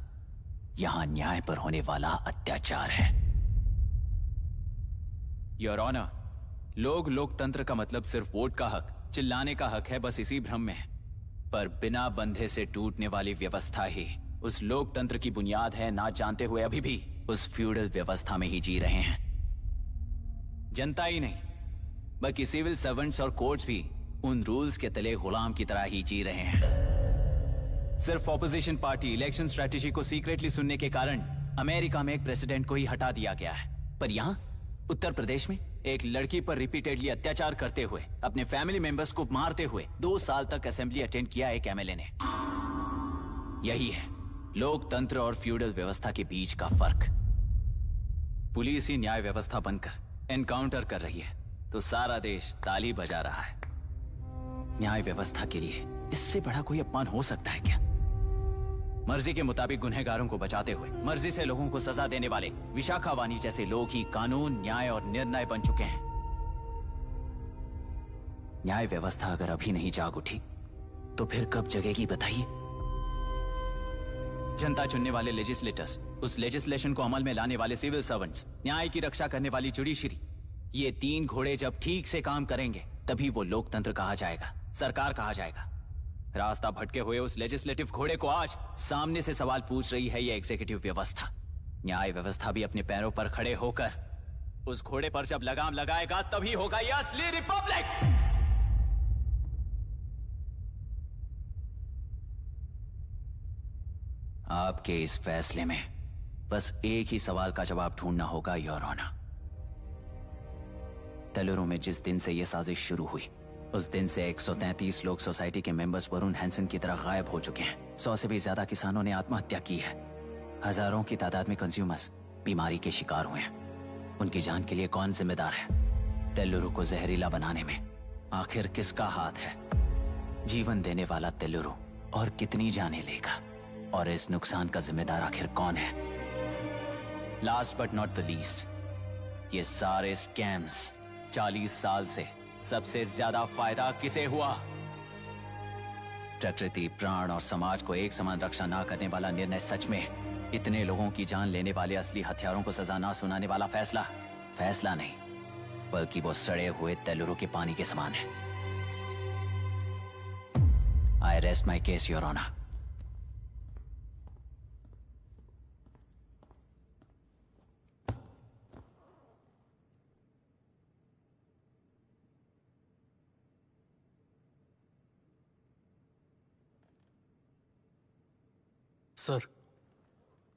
यहां न्याय पर होने वाला अत्याचार है। योर ऑनर, लोग लोकतंत्र का मतलब सिर्फ वोट का हक, चिल्लाने का हक है, बस इसी भ्रम में है। पर बिना बंधे से टूटने वाली व्यवस्था ही उस लोकतंत्र की बुनियाद है, ना जानते हुए अभी भी उस फ्यूडल व्यवस्था में ही जी रहे हैं। जनता ही नहीं बल्कि सिविल सर्वेंट्स और कोर्ट्स भी उन रूल्स के तले गुलाम की तरह ही जी रहे हैं। सिर्फ ऑपोजिशन पार्टी इलेक्शन स्ट्रेटेजी को सीक्रेटली सुनने के कारण अमेरिका में एक प्रेसिडेंट को ही हटा दिया गया है, पर यहां उत्तर प्रदेश में एक लड़की पर रिपीटेडली अत्याचार करते हुए, अपने फैमिली मेंबर्स को मारते हुए 2 साल तक असेंबली अटेंड किया एक एमएलए ने। यही है लोकतंत्र और फ्यूडल व्यवस्था के बीच का फर्क। पुलिस ही न्याय व्यवस्था बनकर एनकाउंटर कर रही है तो सारा देश ताली बजा रहा है। न्याय व्यवस्था के लिए इससे बड़ा कोई अपमान हो सकता है क्या? मर्जी के मुताबिक गुनहगारों को बचाते हुए मर्जी से लोगों को सजा देने वाले विशाखा वानी जैसे लोग ही कानून, न्याय और निर्णय बन चुके हैं। न्याय व्यवस्था अगर अभी नहीं जाग उठी तो फिर कब जगेगी बताइए? जनता चुनने वाले लेजिस्लेटर्स, उस लेजिस्लेशन को अमल में लाने वाले सिविल सर्वेंट्स, न्याय की रक्षा करने वाली जुडिशरी, ये 3 घोड़े जब ठीक से काम करेंगे तभी वो लोकतंत्र कहा जाएगा, सरकार कहा जाएगा। रास्ता भटके हुए उस लेजिस्लेटिव घोड़े को आज सामने से सवाल पूछ रही है ये एग्जीक्यूटिव व्यवस्था। न्याय व्यवस्था भी अपने पैरों पर खड़े होकर उस घोड़े पर जब लगाम लगाएगा तभी होगा ये असली रिपब्लिक। आपके इस फैसले में बस एक ही सवाल का जवाब ढूंढना होगा योर ऑनर। तेलुरु में जिस दिन से यह साजिश शुरू हुई उस दिन से 133 लोग सोसाइटी के मेंबर्स वरुण हैंसन की तरह गायब हो चुके हैं। 100 से भी ज्यादा किसानों ने आत्महत्या की है। हजारों की तादाद में कंज्यूमर्स बीमारी के शिकार हुए हैं। उनकी जान के लिए कौन जिम्मेदार है? तेलुरु को जहरीला बनाने में आखिर किसका हाथ है? जीवन देने वाला तेलुरु और कितनी जाने लेगा? और इस नुकसान का जिम्मेदार आखिर कौन है? Last but not the least, ये सारे स्कैम्स 40 साल से सबसे ज्यादा फायदा किसे हुआ? प्रकृति, प्राण और समाज को एक समान रक्षा ना करने वाला निर्णय सच में इतने लोगों की जान लेने वाले असली हथियारों को सजा ना सुनाने वाला फैसला नहीं, बल्कि वो सड़े हुए तेलुरु के पानी के समान है। I rest my case your honour.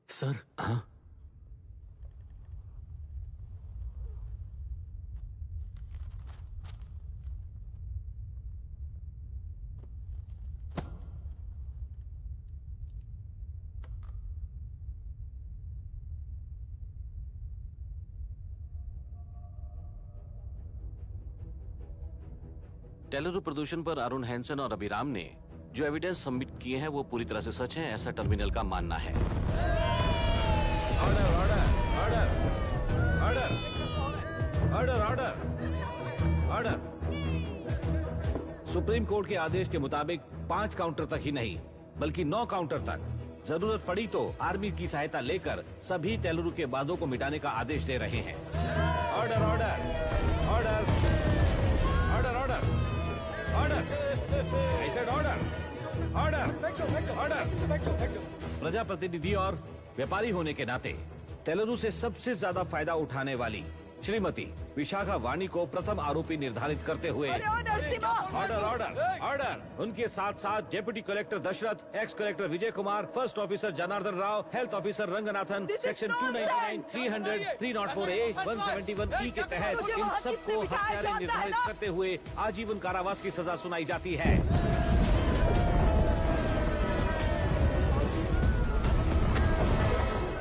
Sir हाँ? तेलुरु प्रदूषण पर अरुण हैंसन और अभिराम ने जो एविडेंस सबमिट किए हैं वो पूरी तरह से सच हैं, ऐसा टर्मिनल का मानना है। Order order order order order order. Supreme court के आदेश के मुताबिक 5 काउंटर तक ही नहीं बल्कि 9 काउंटर तक जरूरत पड़ी तो आर्मी की सहायता लेकर सभी तेलुरु के वादों को मिटाने का आदेश दे रहे हैं। Order order order order order order order order. प्रजाप्रतिनिधि और व्यापारी होने के नाते तेलुरु से सबसे ज्यादा फायदा उठाने वाली श्रीमती विशाखा वाणी को प्रथम आरोपी निर्धारित करते हुए ऑर्डर ऑर्डर ऑर्डर। उनके साथ साथ deputy collector Dashrath, ex collector Vijay Kumar, first officer Janardhan Rao, health officer Ranganathan, section 299, 300, 304A, 171E के तहत इन सबको हत्यारे निर्धारित करते हुए आजीवन कारावास की सजा सुनाई जाती है।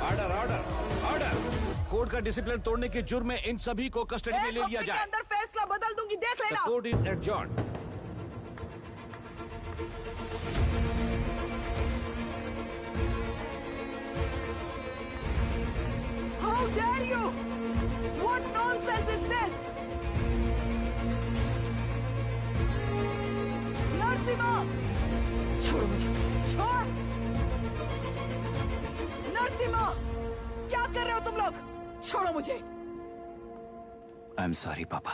Order order order. कोर्ट का डिसिप्लिन तोड़ने के जुर्म में इन सभी को कस्टडी में ले लिया जाए। अंदर फैसला बदल दूंगी, देख लेना। Court is adjourned. How dare you? What nonsense is this? Narasimha, छोड़ो मुझे, छोड़। नरसिम्हा, क्या कर रहे हो तुम लोग? छोड़ो मुझे। आई एम सॉरी पापा।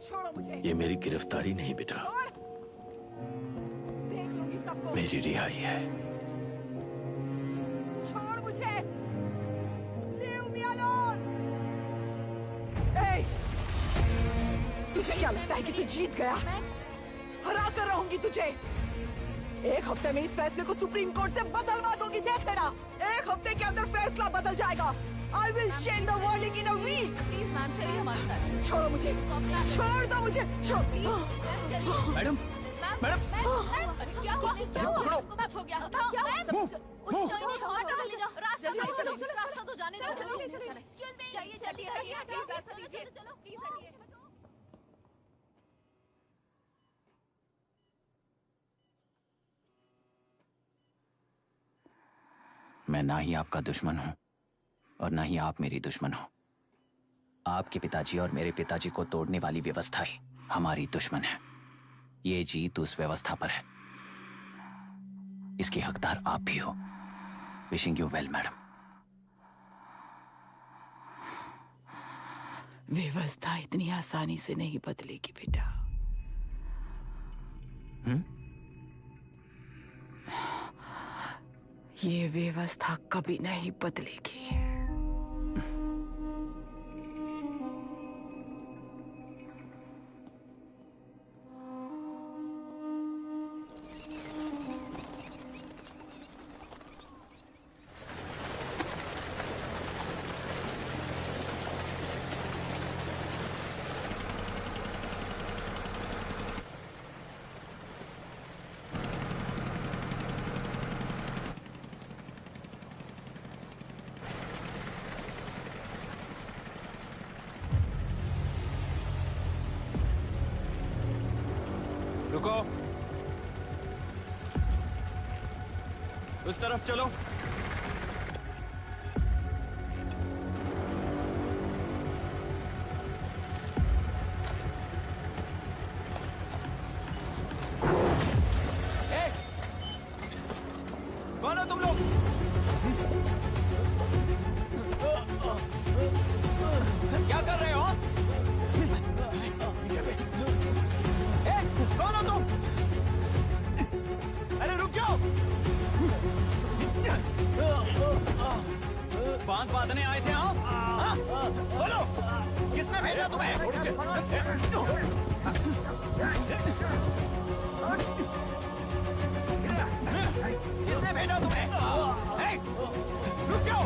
छोड़ो मुझे। ये मेरी गिरफ्तारी नहीं बेटा, देख लूंगी सबको। मेरी रिहाई है। छोड़ मुझे। Leave me alone. Hey, तुझे क्या लगता है कि तू जीत गया? हरा कर रहूंगी तुझे। एक हफ्ते में इस फैसले को सुप्रीम कोर्ट से बदलवा दूंगी, देख लेना। एक हफ्ते के अंदर फैसला बदल जाएगा। I will change the verdict in a week. Please ma'am, चलिए हमारे साथ। छोड़ो मुझे, छोड़ दो मुझे, छोड़। मैडम, मैडम, क्या हुआ? क्या हुआ? कुछ हो गया? क्या हुआ? रास्ता तो जाने दो। चाहिए जल्दी हटिए, रास्ता दीजिए। चलो प्लीज हटिए। मैं ना ही आपका दुश्मन हूं और ना ही आप मेरी दुश्मन हो। आपके पिताजी और मेरे पिताजी को तोड़ने वाली व्यवस्था ही हमारी दुश्मन है। ये जीत उस व्यवस्था पर है, इसकी हकदार आप भी हो। Wishing you well madam. व्यवस्था इतनी आसानी से नहीं बदलेगी बेटा। ये व्यवस्था कभी नहीं बदलेगी। रुको, उस तरफ चलो। कौन हो तुम लोग? क्या कर रहे हो? कौन हो तुम? अरे रुक जाओ! बांध बांधने आए थे आप? हाँ? बोलो, किसने भेजा तुम्हें? किसने भेजा तुम्हें? हे, रुक जाओ!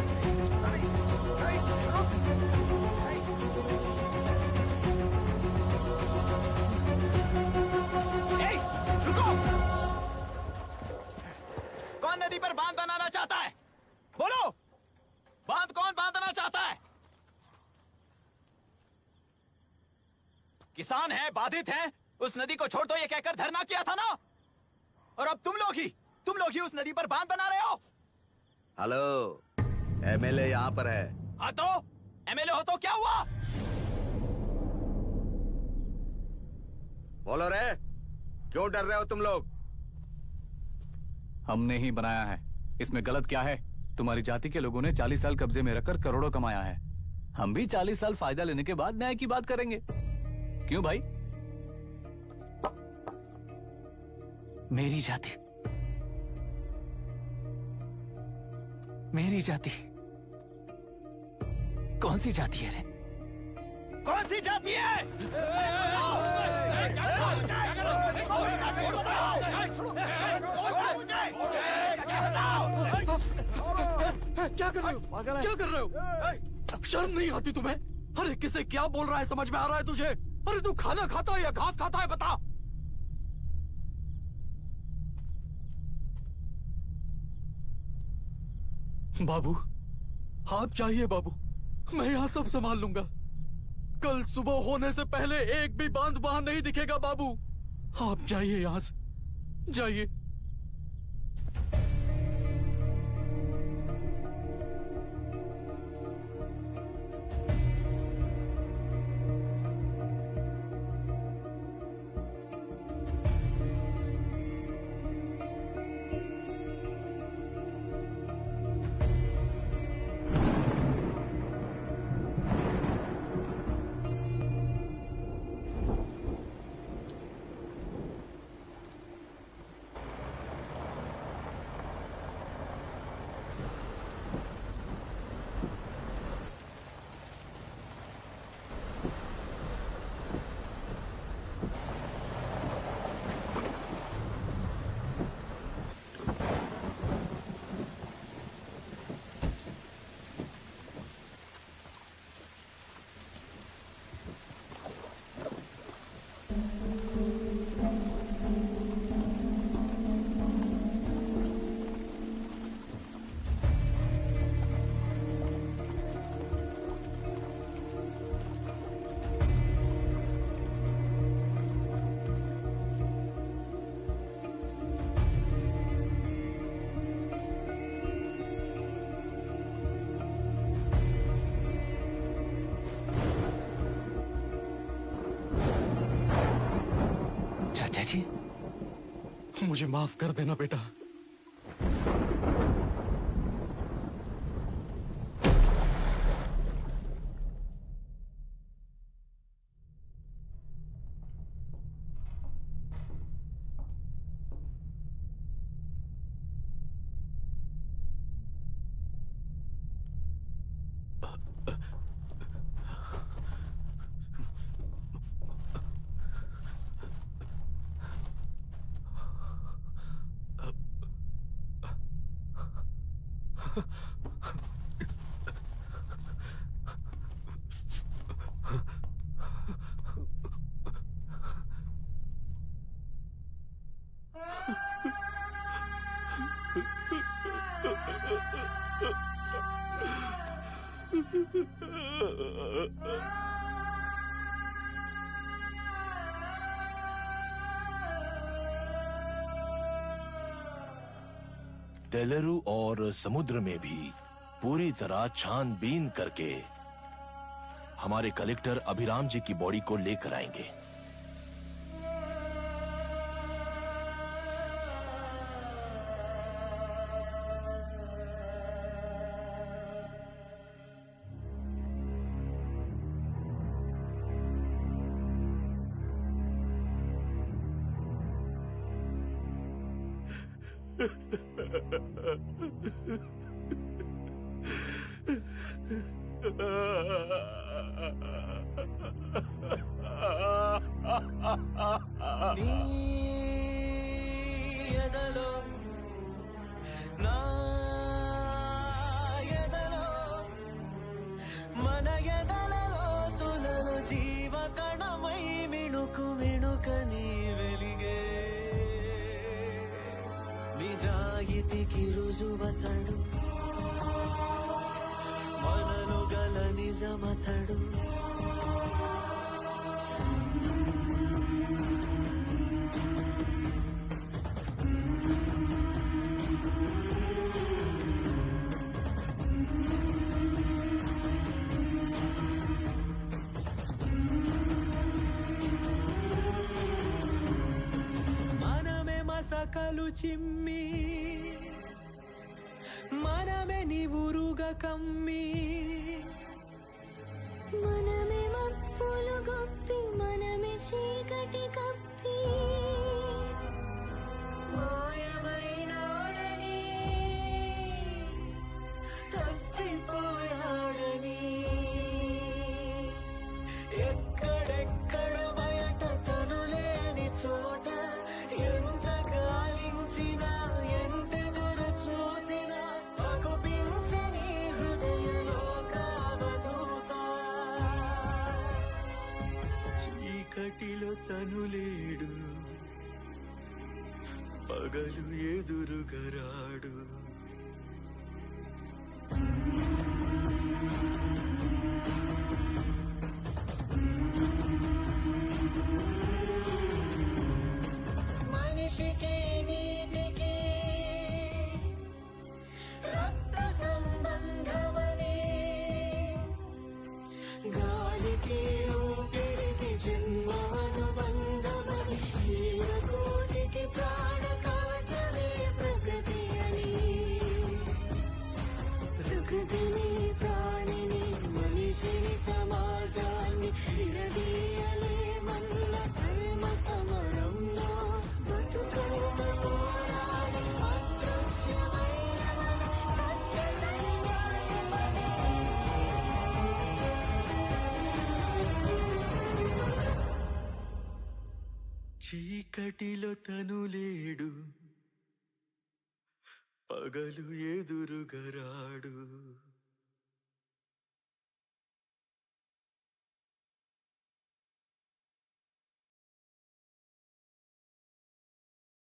हे, रुको! कौन नदी पर बांध बनाना चाहता है? बोलो, बांध कौन बांधना चाहता है? किसान है, बाधित है, उस नदी को छोड़ दो ये कहकर धरना किया था ना? और अब तुम लोग ही उस नदी पर बांध बना रहे हो। हेलो, एमएलए यहाँ पर है। हाँ तो एमएलए हो तो क्या हुआ? बोलो रे, क्यों डर रहे हो तुम लोग? हमने ही बनाया है, इसमें गलत क्या है? तुम्हारी जाति के लोगों ने 40 साल कब्जे में रखकर करोड़ों कमाया है। हम भी 40 साल फायदा लेने के बाद न्याय की बात करेंगे। क्यों भाई? मेरी जाति, मेरी जाति कौन सी जाति है रे? कौन सी जाति है? क्या कर रहे हो? क्या कर रहे हो? शर्म नहीं आती तुम्हें? अरे किसे क्या बोल रहा है समझ में आ रहा है तुझे? अरे तू खाना खाता है या घास खाता है बता? बाबू, आप चाहिए बाबू, मैं यहाँ सब संभाल लूंगा। कल सुबह होने से पहले एक भी बांध वहां नहीं दिखेगा बाबू। आप जाइए यहाँ से, जाइए। मुझे माफ कर देना बेटा। तेलुरु और समुद्र में भी पूरी तरह छानबीन करके हमारे कलेक्टर अभिराम जी की बॉडी को लेकर आएंगे। ఎదలో నా ఎదలో మన ఎదలలో తులలో జీవకణమై మిణుకు మిణుకని వెలిగే నిజాయితీకి రుజువతడు మనను గల నిజమతడు మనమే మసకలు చిమ్మి మనమే నివురుగా కమ్మి మనమే మప్పులు గొప్పి మనమే చీకటి కప్పి మాయమైనాడని తప్పిపోయాడని ఎక్కడెక్కడ బయట తను లేని చోట ఎంత గాలించినా ఎంతెదురు చూసినా అగుపించని హృదయంలో కావదూత చీకటిలో తను లేడు పగలు ఎదురుగరాడు మనిషికి నీటికి రక్త సంబంధమని గాలికి ఊపిరికి జన్మానుబంధమని జీవకోటికి ప్రాణ కవచమే ప్రకృతి అని ప్రకృతిని ప్రాణిని మనిషిని సమాజాన్ని విడదీయలేమన్న ధర్మ సమరంలో బతుకమ్మ పోరాడి అదృశ్యమైన మన సస్య సైన్యాయమని చీకటిలో తను లేడు పగలు ఎదురుగరాడు